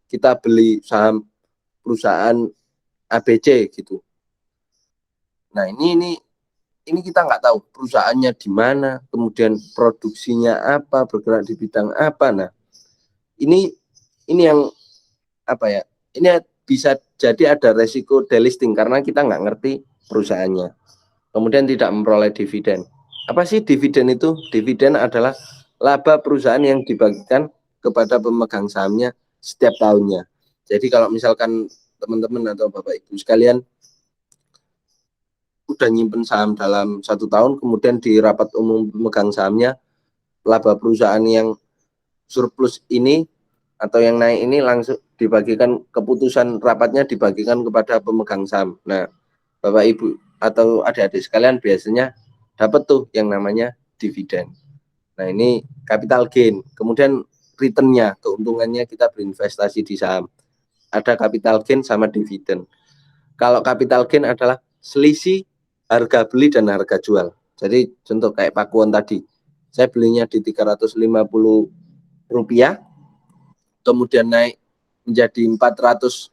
kita beli saham perusahaan ABC gitu. Nah, ini kita nggak tahu perusahaannya di mana, kemudian produksinya apa, bergerak di bidang apa. Nah, ini yang ini bisa jadi ada resiko delisting karena kita nggak ngerti perusahaannya. Kemudian tidak memperoleh dividen. Apa sih dividen itu? Dividen adalah laba perusahaan yang dibagikan kepada pemegang sahamnya setiap tahunnya. Jadi kalau misalkan teman-teman atau Bapak Ibu sekalian udah nyimpen saham dalam 1 tahun, kemudian di rapat umum pemegang sahamnya laba perusahaan yang surplus ini atau yang naik ini langsung dibagikan, keputusan rapatnya dibagikan kepada pemegang saham. Nah, Bapak Ibu atau adik-adik sekalian biasanya dapat tuh yang namanya dividen. Nah, ini capital gain. Kemudian returnnya, keuntungannya kita berinvestasi di saham. Ada capital gain sama dividen. Kalau capital gain adalah selisih harga beli dan harga jual. Jadi contoh kayak Pakuwon tadi, saya belinya di Rp350, kemudian naik menjadi Rp400,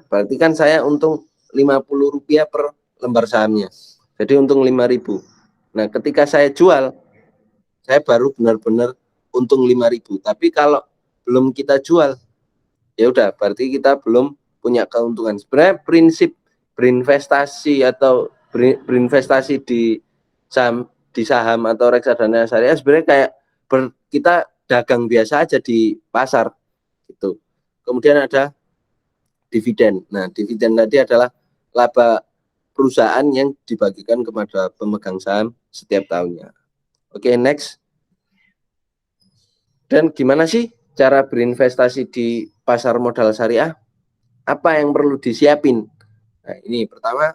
berarti kan saya untung Rp50 per lembar sahamnya. Jadi untung 5.000. Nah, ketika saya jual, saya baru benar-benar untung 5.000. Tapi kalau belum kita jual, ya udah berarti kita belum punya keuntungan. Sebenarnya prinsip berinvestasi atau berinvestasi di saham atau reksadana syariah sebenarnya kayak kita dagang biasa aja di pasar gitu. Kemudian ada dividen. Nah, dividen tadi adalah laba perusahaan yang dibagikan kepada pemegang saham setiap tahunnya. Oke, next. Dan gimana sih cara berinvestasi di pasar modal syariah? Apa yang perlu disiapin? Nah, ini pertama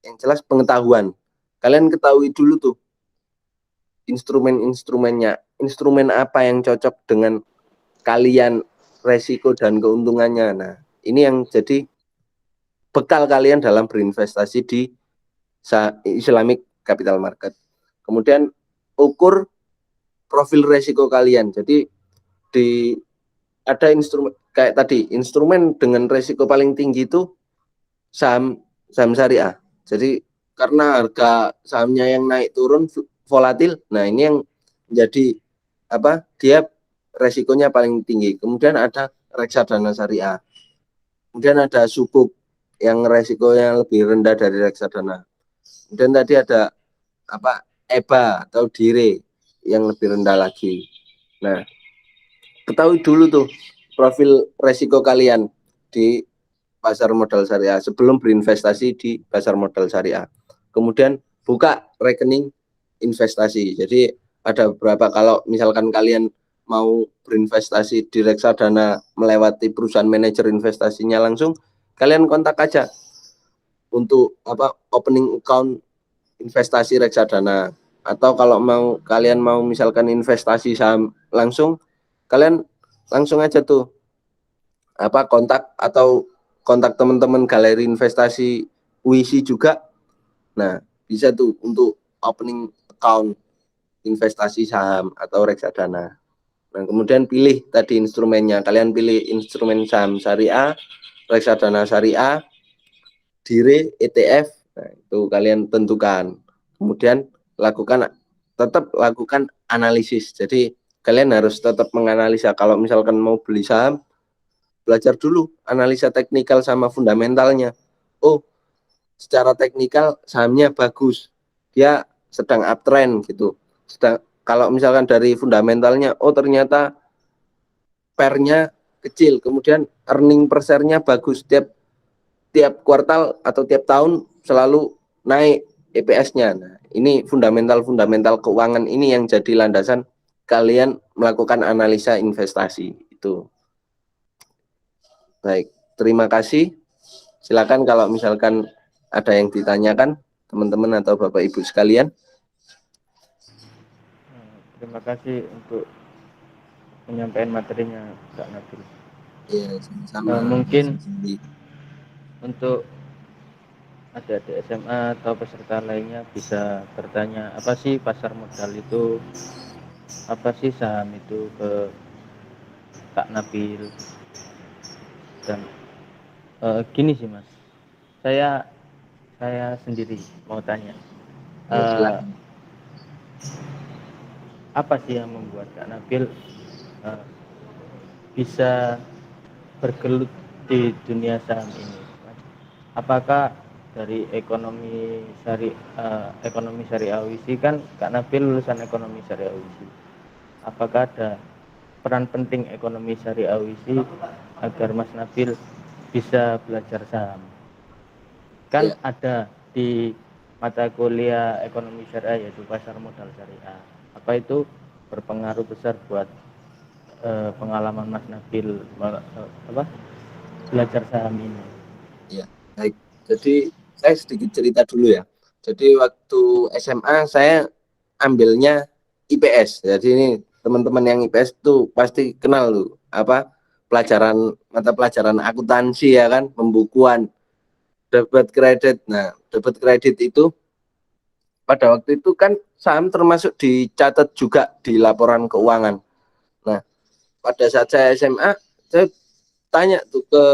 yang jelas pengetahuan. Kalian ketahui dulu tuh instrumen-instrumennya. Instrumen apa yang cocok dengan kalian, resiko dan keuntungannya. Nah, ini yang jadi bekal kalian dalam berinvestasi di Islamic Capital Market. Kemudian ukur profil resiko kalian. Jadi ada instrumen kayak tadi, instrumen dengan resiko paling tinggi itu saham syariah. Jadi karena harga sahamnya yang naik turun volatil, nah ini yang menjadi dia resikonya paling tinggi. Kemudian ada reksadana syariah. Kemudian ada sukuk yang resikonya lebih rendah dari reksadana. Kemudian tadi ada EBA atau DIRE yang lebih rendah lagi. Nah, ketahui dulu tuh profil resiko kalian di pasar modal syariah sebelum berinvestasi di pasar modal syariah. Kemudian buka rekening investasi. Jadi ada beberapa, kalau misalkan kalian mau berinvestasi di reksadana melewati perusahaan manajer investasinya langsung, kalian kontak aja untuk opening account investasi reksadana. Atau kalau kalian mau misalkan investasi saham langsung, kalian langsung aja tuh kontak teman-teman galeri investasi UISI juga. Nah, bisa tuh untuk opening account investasi saham atau reksadana. Nah, kemudian pilih tadi instrumennya. Kalian pilih instrumen saham syariah, reksadana syariah, DIRE, ETF. Nah, itu kalian tentukan. Kemudian tetap lakukan analisis. Jadi kalian harus tetap menganalisa. Kalau misalkan mau beli saham, belajar dulu analisa teknikal sama fundamentalnya. Oh, secara teknikal sahamnya bagus, dia sedang uptrend gitu. Kalau misalkan dari fundamentalnya, oh ternyata PER-nya kecil, kemudian earning per share-nya bagus, tiap kuartal atau tiap tahun selalu naik EPS-nya. Nah, Ini fundamental keuangan ini yang jadi landasan kalian melakukan analisa investasi itu. Baik, terima kasih. Silakan kalau misalkan ada yang ditanyakan teman-teman atau Bapak Ibu sekalian. Terima kasih untuk penyampaian materinya Kak Nabil. Ya, sama. Mungkin untuk adik-adik SMA atau peserta lainnya bisa bertanya, apa sih pasar modal itu, apa sih saham itu, ke Kak Nabil. Dan gini sih Mas, saya sendiri mau tanya, apa sih yang membuat Kak Nabil bisa bergelut di dunia saham ini? Apakah dari ekonomi syariah UISI, kan Kak Nabil lulusan ekonomi syariah UISI, apakah ada peran penting ekonomi syariah UISI agar Mas Nabil bisa belajar saham? Kan ada di mata kuliah ekonomi syariah yaitu pasar modal syariah. Apa itu berpengaruh besar buat pengalaman Mas Nabil belajar saham ini? Ya, baik. Jadi saya sedikit cerita dulu ya. Jadi waktu SMA saya ambilnya IPS. Jadi ini teman-teman yang IPS tuh pasti kenal tuh apa mata pelajaran akuntansi ya kan, pembukuan, debit kredit. Nah, debit kredit itu pada waktu itu kan saham termasuk dicatat juga di laporan keuangan. Nah, pada saat saya SMA, saya tanya tuh ke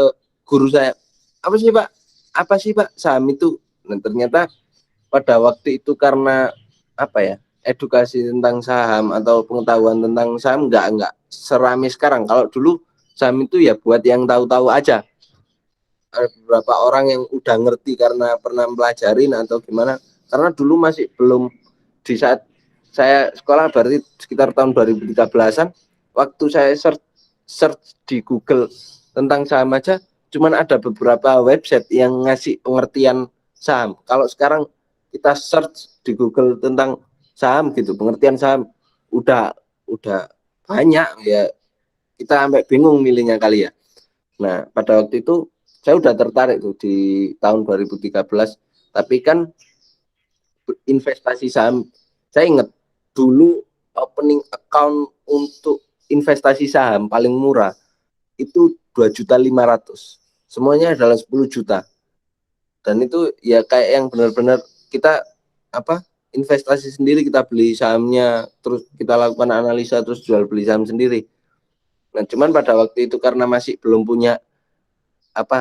guru saya, apa sih Pak saham itu? Nah, ternyata pada waktu itu karena edukasi tentang saham atau pengetahuan tentang saham enggak serami sekarang. Kalau dulu saham itu ya buat yang tahu-tahu aja. Ada beberapa orang yang udah ngerti karena pernah pelajarin atau gimana. Karena dulu masih belum, di saat saya sekolah berarti sekitar tahun 2013-an, waktu saya search di Google tentang saham aja cuman ada beberapa website yang ngasih pengertian saham. Kalau sekarang kita search di Google tentang saham gitu, pengertian saham udah banyak ya, kita sampai bingung milihnya kali ya. Nah, pada waktu itu saya udah tertarik tuh di tahun 2013, tapi kan investasi saham, saya ingat dulu opening account untuk investasi saham paling murah itu 2.500.000. Semuanya adalah 10 juta. Dan itu ya kayak yang benar-benar kita investasi sendiri, kita beli sahamnya, terus kita lakukan analisa, terus jual beli saham sendiri. Nah, cuman pada waktu itu karena masih belum punya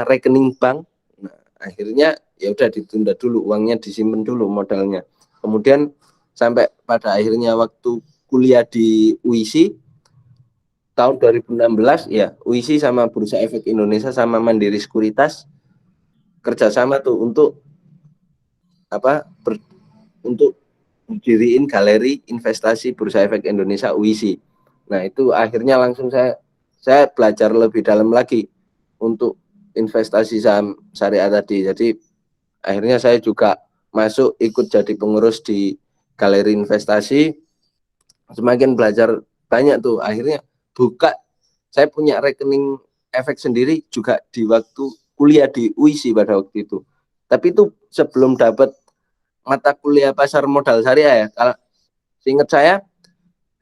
rekening bank, nah, akhirnya ya udah ditunda dulu, uangnya disimpan dulu modalnya. Kemudian sampai pada akhirnya waktu kuliah di UISI tahun 2016 ya, UISI sama Bursa Efek Indonesia sama Mandiri Sekuritas kerjasama tuh untuk untuk diriin galeri investasi Bursa Efek Indonesia UISI. Nah, itu akhirnya langsung saya belajar lebih dalam lagi untuk investasi saham syariah tadi. Jadi akhirnya saya juga masuk ikut jadi pengurus di galeri investasi. Semakin belajar banyak tuh, akhirnya saya punya rekening efek sendiri juga di waktu kuliah di UISI pada waktu itu. Tapi itu sebelum dapat mata kuliah pasar modal syariah ya. Kalau seingat saya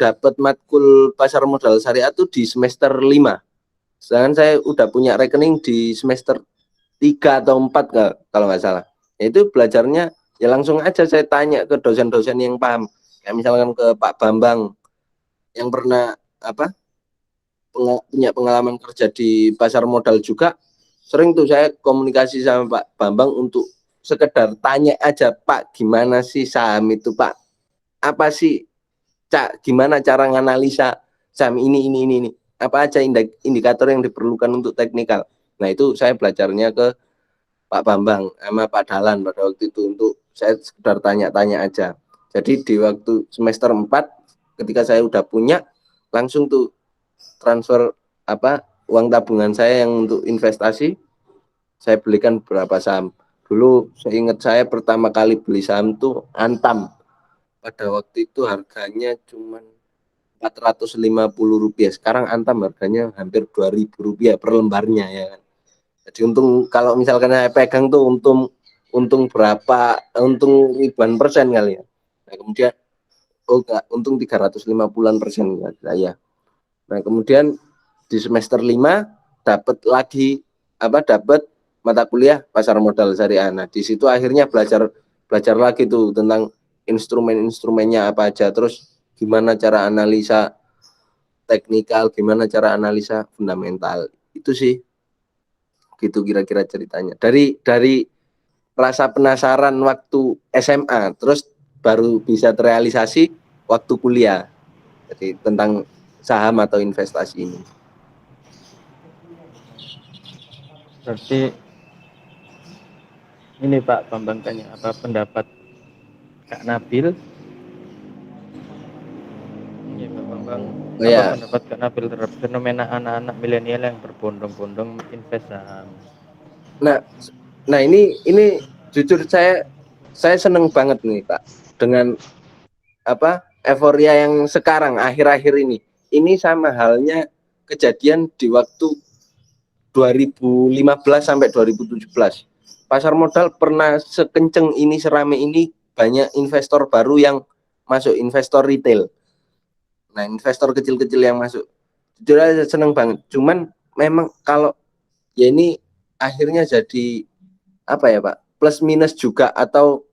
dapat matkul pasar modal syariah itu di semester 5. Sedangkan saya udah punya rekening di semester 3 atau 4 kalau nggak salah. Itu belajarnya ya langsung aja saya tanya ke dosen-dosen yang paham. Kayak misalkan ke Pak Bambang yang pernah punya pengalaman kerja di pasar modal juga. Sering tuh saya komunikasi sama Pak Bambang untuk sekedar tanya aja, Pak, gimana sih saham itu, Pak? Apa sih, gimana cara nganalisa saham ini? Apa aja indikator yang diperlukan untuk teknikal? Nah, itu saya belajarnya ke Pak Bambang sama Pak Dahlan pada waktu itu, untuk saya sekedar tanya-tanya aja. Jadi di waktu semester 4 ketika saya udah punya, langsung tuh transfer uang tabungan saya yang untuk investasi, saya belikan beberapa saham. Dulu saya ingat saya pertama kali beli saham tuh Antam. pada waktu itu harganya cuma Rp450. Sekarang Antam harganya hampir Rp2.000 per lembarnya ya kan. Jadi untung kalau misalkan saya pegang tuh untung berapa, untung ribuan persen kali ya. Nah, kemudian enggak, untung 350-an% saya. Nah, kemudian di semester 5 dapat lagi dapat mata kuliah pasar modal syariah. Nah, di situ akhirnya belajar lagi tuh tentang instrumen-instrumennya apa aja, terus gimana cara analisa teknikal, gimana cara analisa fundamental. Itu sih gitu kira-kira ceritanya. Dari rasa penasaran waktu SMA, terus baru bisa terrealisasi waktu kuliah. Jadi tentang saham atau investasi ini. Berarti ini Pak Bambang tanya apa pendapat Kak Nabil? Ini Pak Bambang, Oh, apa ya. pendapat Kak Nabil terhadap fenomena anak-anak milenial yang berbondong-bondong invest saham? Nah ini jujur saya seneng banget nih Pak dengan euforia yang sekarang akhir-akhir ini. Ini sama halnya kejadian di waktu 2015 sampai 2017. Pasar modal pernah sekenceng ini, serame ini, banyak investor baru yang masuk, investor retail. Nah, investor kecil-kecil yang masuk. Jujur aja seneng banget. Cuman memang kalau ya ini akhirnya jadi apa ya Pak? Plus minus juga, atau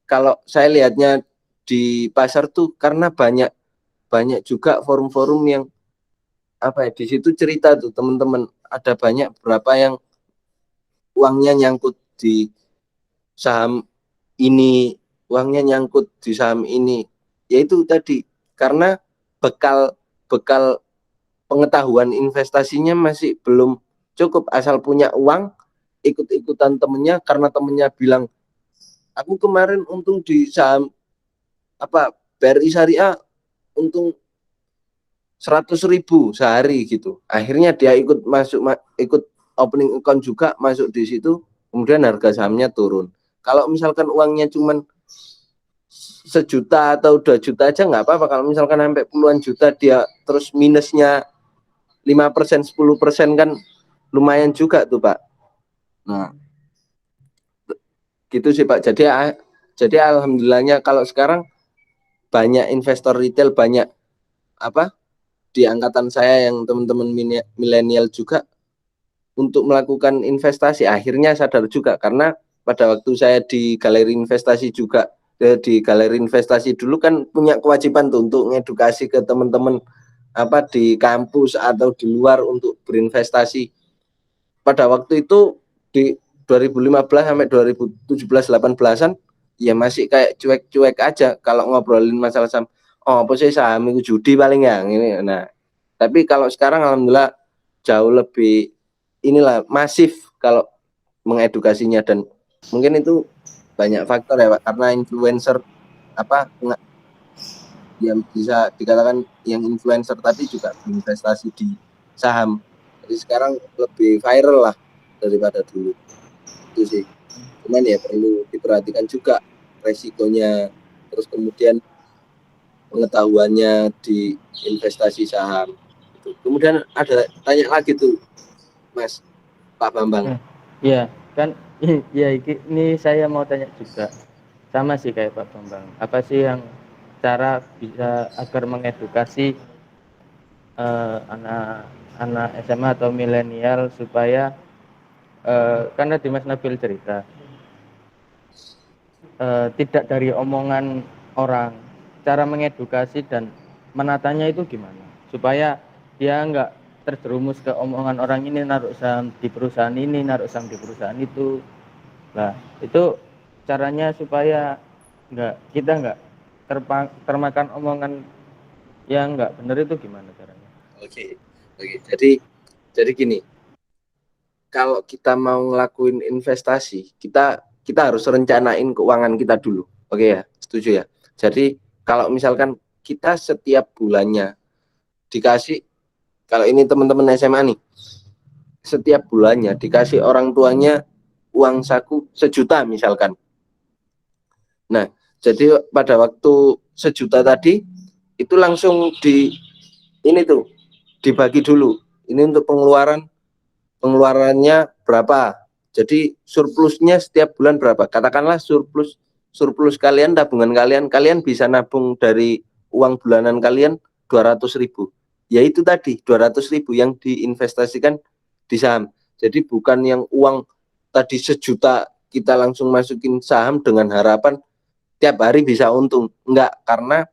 kalau saya lihatnya di pasar tuh karena banyak juga forum-forum yang di situ cerita tuh teman-teman, ada banyak berapa yang uangnya nyangkut di saham ini, uangnya nyangkut di saham ini. Yaitu tadi karena bekal pengetahuan investasinya masih belum cukup, asal punya uang ikut-ikutan temennya karena temennya bilang aku kemarin untung di saham BRI Syariah untung 100.000 sehari gitu. Akhirnya dia ikut ikut opening account juga, masuk di situ, kemudian harga sahamnya turun. Kalau misalkan uangnya cuman 1 juta atau 2 juta aja nggak apa-apa. Kalau misalkan sampai puluhan juta dia terus minusnya 5%, 10% kan lumayan juga tuh Pak. Nah, gitu sih Pak. Jadi alhamdulillahnya kalau sekarang banyak investor retail, banyak di angkatan saya yang teman-teman milenial juga untuk melakukan investasi. Akhirnya sadar juga, karena pada waktu saya di galeri investasi juga, di galeri investasi dulu kan punya kewajiban tuh untuk ngedukasi ke teman-teman di kampus atau di luar untuk berinvestasi. Pada waktu itu di 2015 sampai 2017-18an ya masih kayak cuek-cuek aja kalau ngobrolin masalah saham. Oh, apa sih saham itu, judi paling ya ini. Nah, tapi kalau sekarang alhamdulillah jauh lebih masif kalau mengedukasinya, dan mungkin itu banyak faktor ya Pak, karena influencer yang bisa dikatakan yang influencer tadi juga berinvestasi di saham. Jadi sekarang lebih viral lah daripada dulu. Itu sih. Cuman ya perlu diperhatikan juga resikonya, terus kemudian pengetahuannya di investasi saham. Kemudian ada tanya lagi tuh Mas Pak Bambang. Iya, kan ya ini saya mau tanya juga. Sama sih kayak Pak Bambang. Apa sih yang cara bisa agar mengedukasi anak SMA atau milenial supaya karena di Mas Nabil cerita tidak dari omongan orang, cara mengedukasi dan menatanya itu gimana supaya dia nggak terjerumus ke omongan orang ini, naruh saham di perusahaan ini, naruh saham di perusahaan itu. Nah, itu caranya supaya kita nggak termakan omongan yang nggak benar, itu gimana caranya? Oke. Jadi gini, kalau kita mau ngelakuin investasi, kita harus rencanain keuangan kita dulu. Oke ya, setuju ya. Jadi kalau misalkan kita setiap bulannya dikasih, kalau ini teman-teman SMA nih, setiap bulannya dikasih orang tuanya uang saku 1 juta misalkan. Nah, Jadi pada waktu 1 juta tadi itu langsung ini tuh dibagi dulu. Ini untuk pengeluarannya berapa. Jadi surplusnya setiap bulan berapa. Katakanlah surplus kalian, tabungan kalian bisa nabung dari uang bulanan kalian 200.000. Ya itu tadi 200.000 yang diinvestasikan di saham. Jadi bukan yang uang tadi 1 juta kita langsung masukin saham dengan harapan tiap hari bisa untung. Enggak, karena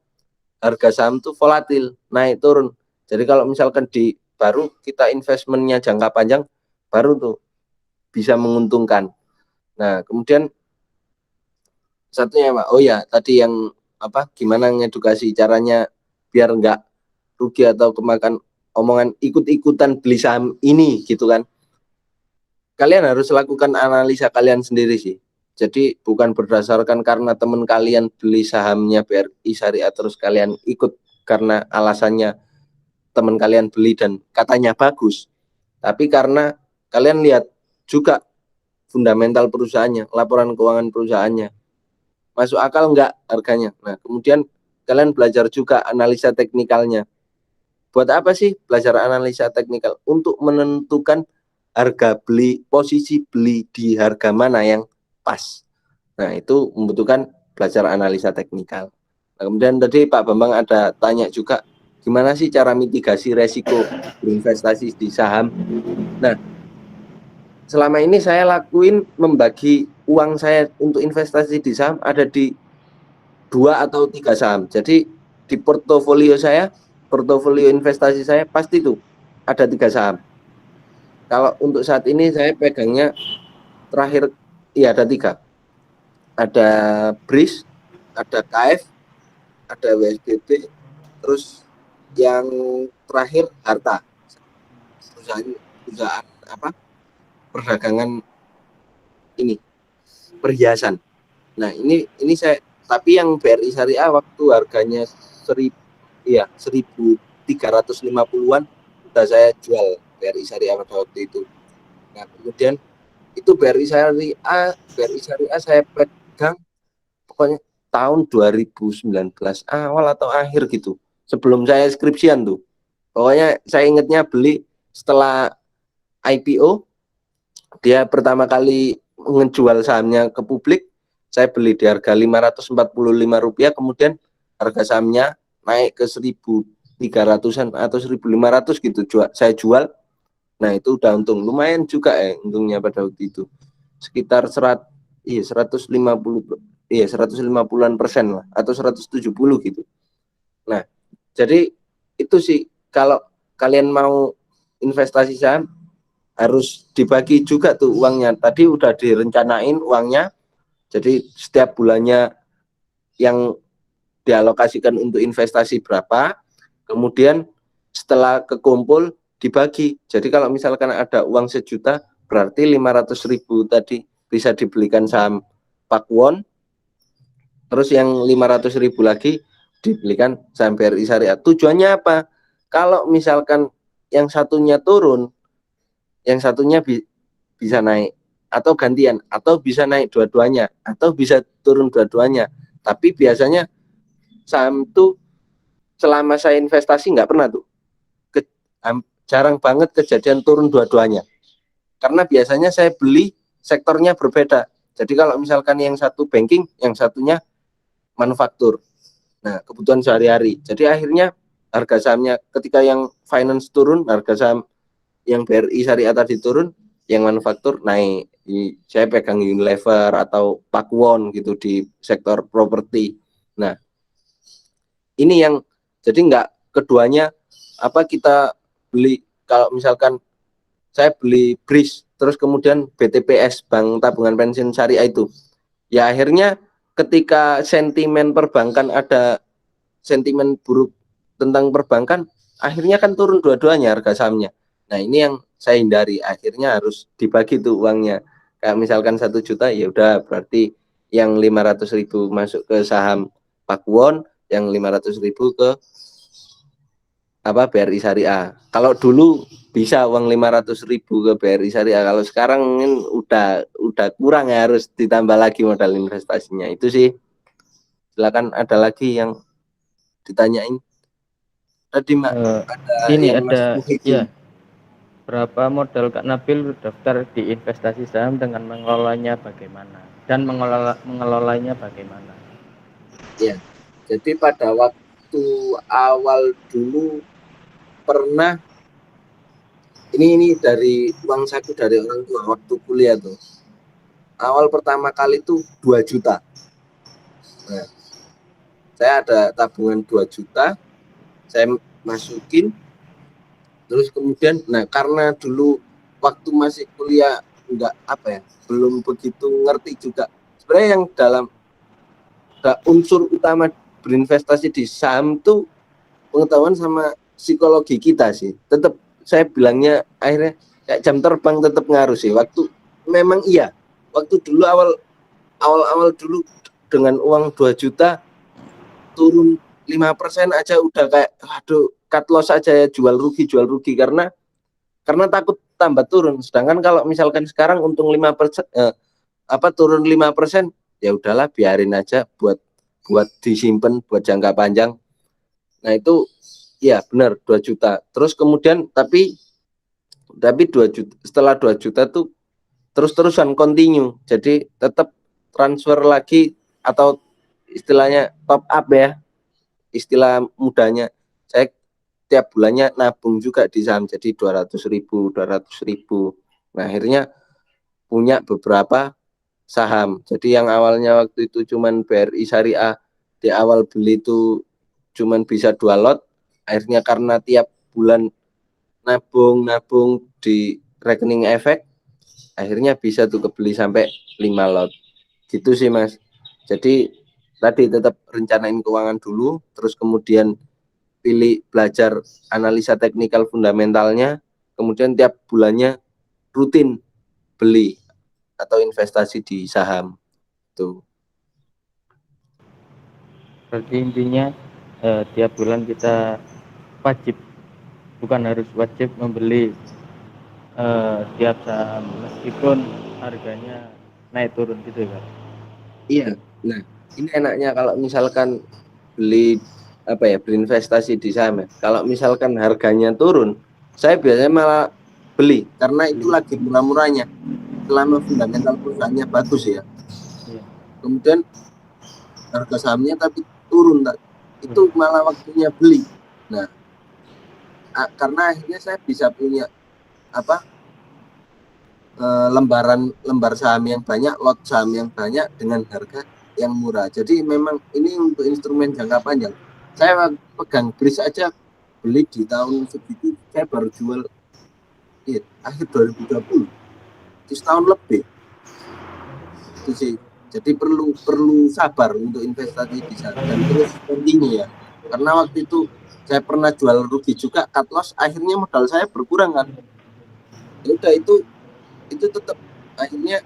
harga saham itu volatil, naik turun. Jadi kalau misalkan baru kita investmentnya jangka panjang, baru tuh bisa menguntungkan. Nah, kemudian satunya Pak, oh ya tadi yang gimana ngedukasi caranya biar enggak rugi atau kemakan omongan ikut-ikutan beli saham ini gitu kan. Kalian harus lakukan analisa kalian sendiri sih. Jadi bukan berdasarkan karena teman kalian beli sahamnya BRI Syariah terus kalian ikut karena alasannya teman kalian beli dan katanya bagus. Tapi karena kalian lihat juga fundamental perusahaannya, laporan keuangan perusahaannya. Masuk akal enggak harganya? Nah, kemudian kalian belajar juga analisa teknikalnya. Buat apa sih belajar analisa teknikal? Untuk menentukan harga beli, posisi beli di harga mana yang pas. Nah, itu membutuhkan belajar analisa teknikal. Nah, kemudian tadi Pak Bambang ada tanya juga, gimana sih cara mitigasi resiko berinvestasi di saham? Nah, selama ini saya lakuin membagi uang saya untuk investasi di saham ada di 2 atau 3 saham. Jadi di portofolio investasi saya pasti tuh ada 3 saham. Kalau untuk saat ini saya pegangnya terakhir iya ada 3. Ada BRIS, ada KF, ada WSBB, terus yang terakhir Harta. Perusahaan perdagangan ini perhiasan. Nah, ini saya tapi yang BRI Syariah waktu harganya 1.350-an sudah saya jual BRI Syariah pada waktu itu. Nah, kemudian itu BRI Syariah saya pegang pokoknya tahun 2019 awal atau akhir gitu. Sebelum saya skripsian tuh. Pokoknya saya ingatnya beli setelah IPO, dia pertama kali menjual sahamnya ke publik, saya beli di harga Rp545, kemudian harga sahamnya naik ke 1.300-an atau 1.500 gitu, saya jual. Nah, itu udah untung lumayan juga untungnya pada waktu itu. Sekitar 150-an% lah atau 170 gitu. Nah, jadi itu sih kalau kalian mau investasi saham harus dibagi juga tuh uangnya. Tadi udah direncanain uangnya. Jadi setiap bulannya yang dialokasikan untuk investasi berapa. Kemudian setelah kekumpul dibagi. Jadi kalau misalkan ada uang 1 juta, berarti 500.000 tadi bisa dibelikan saham Pakuwon. Terus yang 500.000 lagi dibelikan saham BRI Syariah. Tujuannya apa? Kalau misalkan yang satunya turun, yang satunya bisa naik atau gantian, atau bisa naik dua-duanya, atau bisa turun dua-duanya. Tapi biasanya saham itu selama saya investasi nggak pernah tuh, jarang banget kejadian turun dua-duanya. Karena biasanya saya beli sektornya berbeda. Jadi kalau misalkan yang satu banking, yang satunya manufaktur. Nah, kebutuhan sehari-hari. Jadi akhirnya harga sahamnya ketika yang finance turun, harga saham yang BRI Syariah tadi turun, yang manufaktur naik. Saya pegang Unilever atau Pakuwon gitu di sektor properti. Nah, ini yang jadi nggak keduanya kita beli, kalau misalkan saya beli BRIS terus kemudian BTPS, Bank Tabungan Pensiun Syariah itu, ya akhirnya ketika sentimen perbankan ada sentimen buruk tentang perbankan, akhirnya kan turun dua-duanya harga sahamnya. Nah, ini yang saya hindari, akhirnya harus dibagi tuh uangnya. Kayak misalkan 1 juta, ya udah berarti yang 500.000 masuk ke saham Pakuwon, yang 500.000 ke BRI Syariah. Kalau dulu bisa uang 500.000 ke BRI Syariah, kalau sekarang udah kurang ya, harus ditambah lagi modal investasinya. Itu sih. Silakan, ada lagi yang ditanyain tadi Mbak, ada ini yang Mas ada Muhyiddin. ya, berapa modal Kak Nabil daftar di investasi saham dengan mengelolanya bagaimana dan mengelolanya bagaimana? Ya, jadi pada waktu awal dulu pernah, ini dari uang saku dari orang tua waktu kuliah tuh. Awal pertama kali tuh 2 juta. Nah, saya ada tabungan 2 juta, saya masukin, terus kemudian, nah karena dulu waktu masih kuliah enggak apa ya, belum begitu ngerti juga. Sebenarnya yang dalam unsur utama berinvestasi di saham tuh pengetahuan sama psikologi kita sih. Tetap saya bilangnya akhirnya kayak jam terbang tetap ngaruh sih. Waktu memang iya. Waktu dulu awal dulu dengan uang 2 juta turun 5% aja udah kayak aduh, cut loss aja ya, jual rugi karena takut tambah turun. Sedangkan kalau misalkan sekarang untung 5%, turun 5%, ya udahlah biarin aja buat disimpan buat jangka panjang. Nah itu ya benar 2 juta. Terus kemudian tapi 2 juta, setelah 2 juta tuh terus-terusan continue. Jadi tetap transfer lagi atau istilahnya top up ya. Istilah mudanya. Saya tiap bulannya nabung juga di saham, jadi 200.000. Nah, akhirnya punya beberapa saham. Jadi yang awalnya waktu itu cuman BRI Syariah, di awal beli itu cuman bisa 2 lot, akhirnya karena tiap bulan nabung di rekening efek, akhirnya bisa tuh kebeli sampai 5 lot. Gitu sih Mas. Jadi tadi tetap rencanain keuangan dulu, terus kemudian pilih belajar analisa teknikal fundamentalnya, kemudian tiap bulannya rutin beli atau investasi di saham tuh. Berarti intinya tiap bulan kita wajib, bukan harus wajib membeli tiap saham meskipun harganya naik turun gitu ya. Iya. Nah, ini enaknya kalau misalkan beli berinvestasi di saham ya. Kalau misalkan harganya turun, saya biasanya malah beli karena itu lagi murah-murahnya. Selama fundamental perusahaannya bagus ya. Iya. Kemudian harga sahamnya tapi turun, itu malah waktunya beli. Nah, karena akhirnya saya bisa punya lembar saham yang banyak, lot saham yang banyak dengan harga yang murah. Jadi memang ini untuk instrumen jangka panjang. Saya pegang BRIS aja beli di tahun segitu, saya baru jual akhir 2020. Itu setahun lebih. Itu sih. Jadi perlu sabar untuk investasi di saham dan terus continue ya. Karena waktu itu saya pernah jual rugi juga, cut loss, akhirnya modal saya berkurang kan. Ya udah itu tetap akhirnya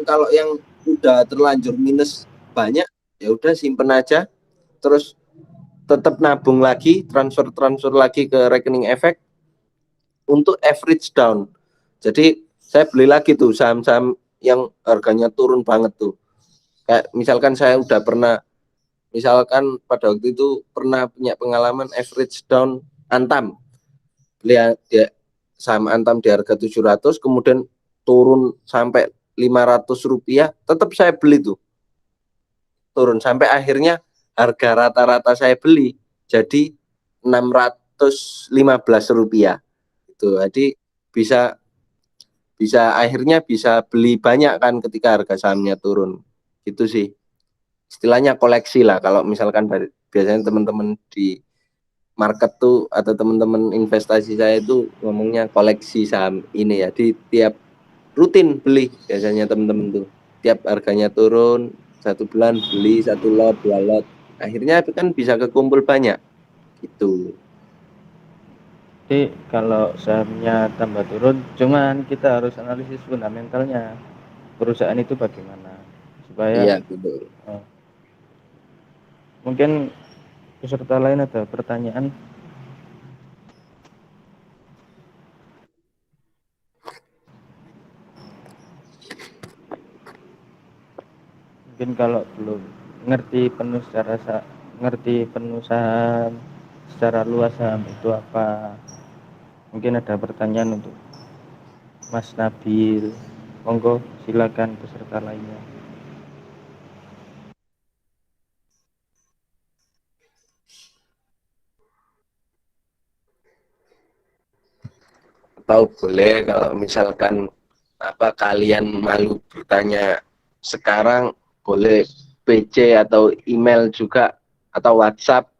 kalau yang udah terlanjur minus banyak, ya udah simpen aja, terus tetap nabung lagi, transfer lagi ke rekening efek untuk average down. Jadi saya beli lagi tuh saham-saham yang harganya turun banget tuh. Kayak misalkan saya udah pernah, misalkan pada waktu itu pernah punya pengalaman average down Antam. Beli dia saham Antam di harga 700, kemudian turun sampai 500 rupiah, tetap saya beli tuh. Turun sampai akhirnya harga rata-rata saya beli jadi 615 rupiah. Itu jadi bisa akhirnya bisa beli banyak kan ketika harga sahamnya turun. Gitu sih. Istilahnya koleksi lah kalau misalkan biasanya teman-teman di market tuh atau teman-teman investasi saya itu ngomongnya koleksi saham ini ya. Di tiap rutin beli biasanya teman-teman tuh. Tiap harganya turun, 1 bulan beli 1 lot, 2 lot. Akhirnya kan bisa kekumpul banyak. Gitu. Jadi kalau sahamnya tambah turun, cuman kita harus analisis fundamentalnya perusahaan itu bagaimana supaya Iya, betul. mungkin peserta lain ada pertanyaan. Mungkin kalau belum ngerti penuh ngerti penuh saham secara luas saham itu apa. Mungkin ada pertanyaan untuk Mas Nabil. Monggo silakan peserta lainnya. Atau boleh kalau misalkan kalian malu bertanya sekarang, boleh PC atau email juga atau WhatsApp,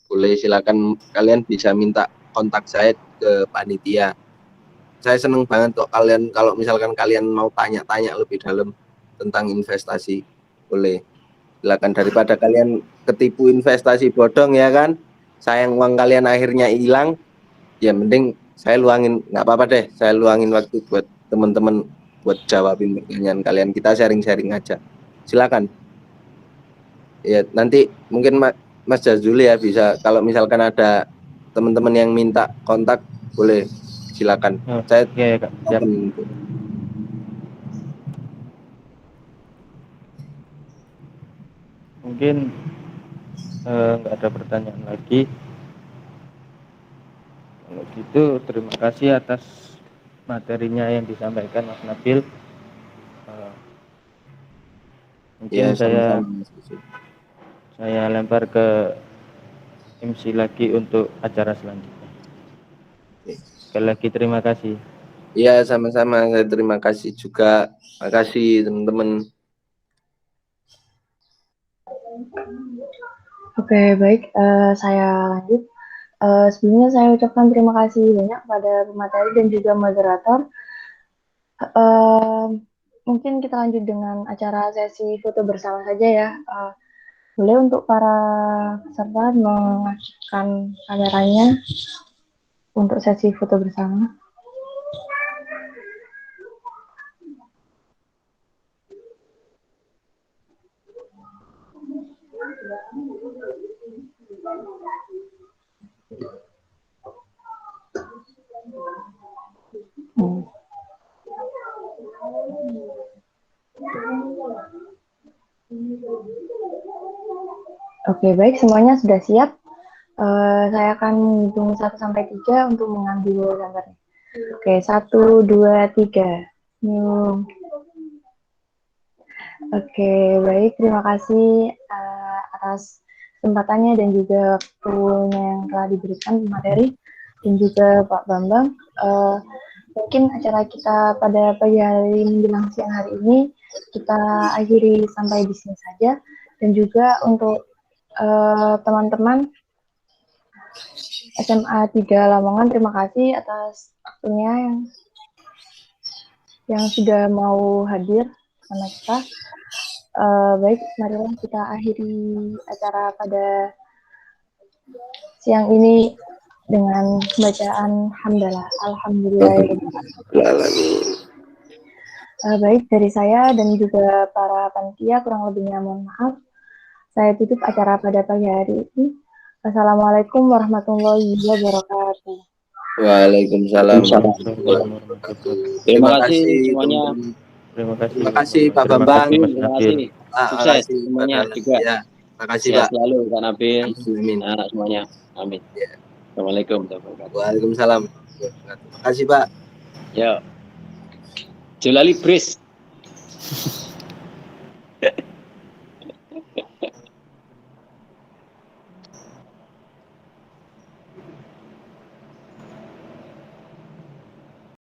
boleh, silakan kalian bisa minta kontak saya ke panitia. Saya seneng banget kok kalian kalau misalkan kalian mau tanya-tanya lebih dalam tentang investasi, boleh, silakan, daripada kalian ketipu investasi bodong ya kan, sayang uang kalian akhirnya hilang, ya mending saya luangin, nggak apa-apa deh, saya luangin waktu buat teman-teman buat jawabin pertanyaan kalian, kita sharing-sharing aja, silakan. Ya nanti mungkin Mas Jazuli ya bisa, kalau misalkan ada teman-teman yang minta kontak, boleh, silakan. Saya Ya, Kak. Siap. Mungkin nggak ada pertanyaan lagi. Kalau gitu terima kasih atas materinya yang disampaikan Mas Nabil. Mungkin Ya, sama-sama. saya lempar ke MC lagi untuk acara selanjutnya. Sekali lagi terima kasih. Iya, sama-sama, saya terima kasih juga. Makasih teman-teman. Oke, baik. Saya lanjut. Sebelumnya saya ucapkan terima kasih banyak kepada pemateri dan juga moderator. Mungkin kita lanjut dengan acara sesi foto bersama saja ya. Boleh untuk para peserta mengaktifkan kameranya untuk sesi foto bersama. Oke, baik, semuanya sudah siap. Saya akan menghitung 1 sampai 3 untuk mengambil gambarnya. Oke, 1, 2, 3. Oke, baik, terima kasih atas kesempatannya dan juga waktunya yang telah diberikan materi dan juga Pak Bambang. Mungkin acara kita pada pagi hari menjelang siang hari ini kita akhiri sampai di sini saja, dan juga untuk teman-teman SMA 3 Lamongan, terima kasih atas waktunya yang sudah mau hadir sama kita. Baik, marilah kita akhiri acara pada siang ini dengan bacaan hamdalah. Alhamdulillahirrahmanirrahim. Baik, dari saya dan juga para panitia, kurang lebihnya mohon maaf. Saya tutup acara pada pagi hari ini. Assalamualaikum warahmatullahi wabarakatuh. Waalaikumsalam. Terima kasih semuanya. Terima kasih. Terima kasih Pak Bambang. Terima kasih. Sukses semuanya juga. Ya, terima kasih Sehat Pak. selalu Kak Nabil. Amin. Anak semuanya. Amin. Ya. Assalamualaikum. Waalaikumsalam. Terima kasih Pak. Ya. Jolali Bris.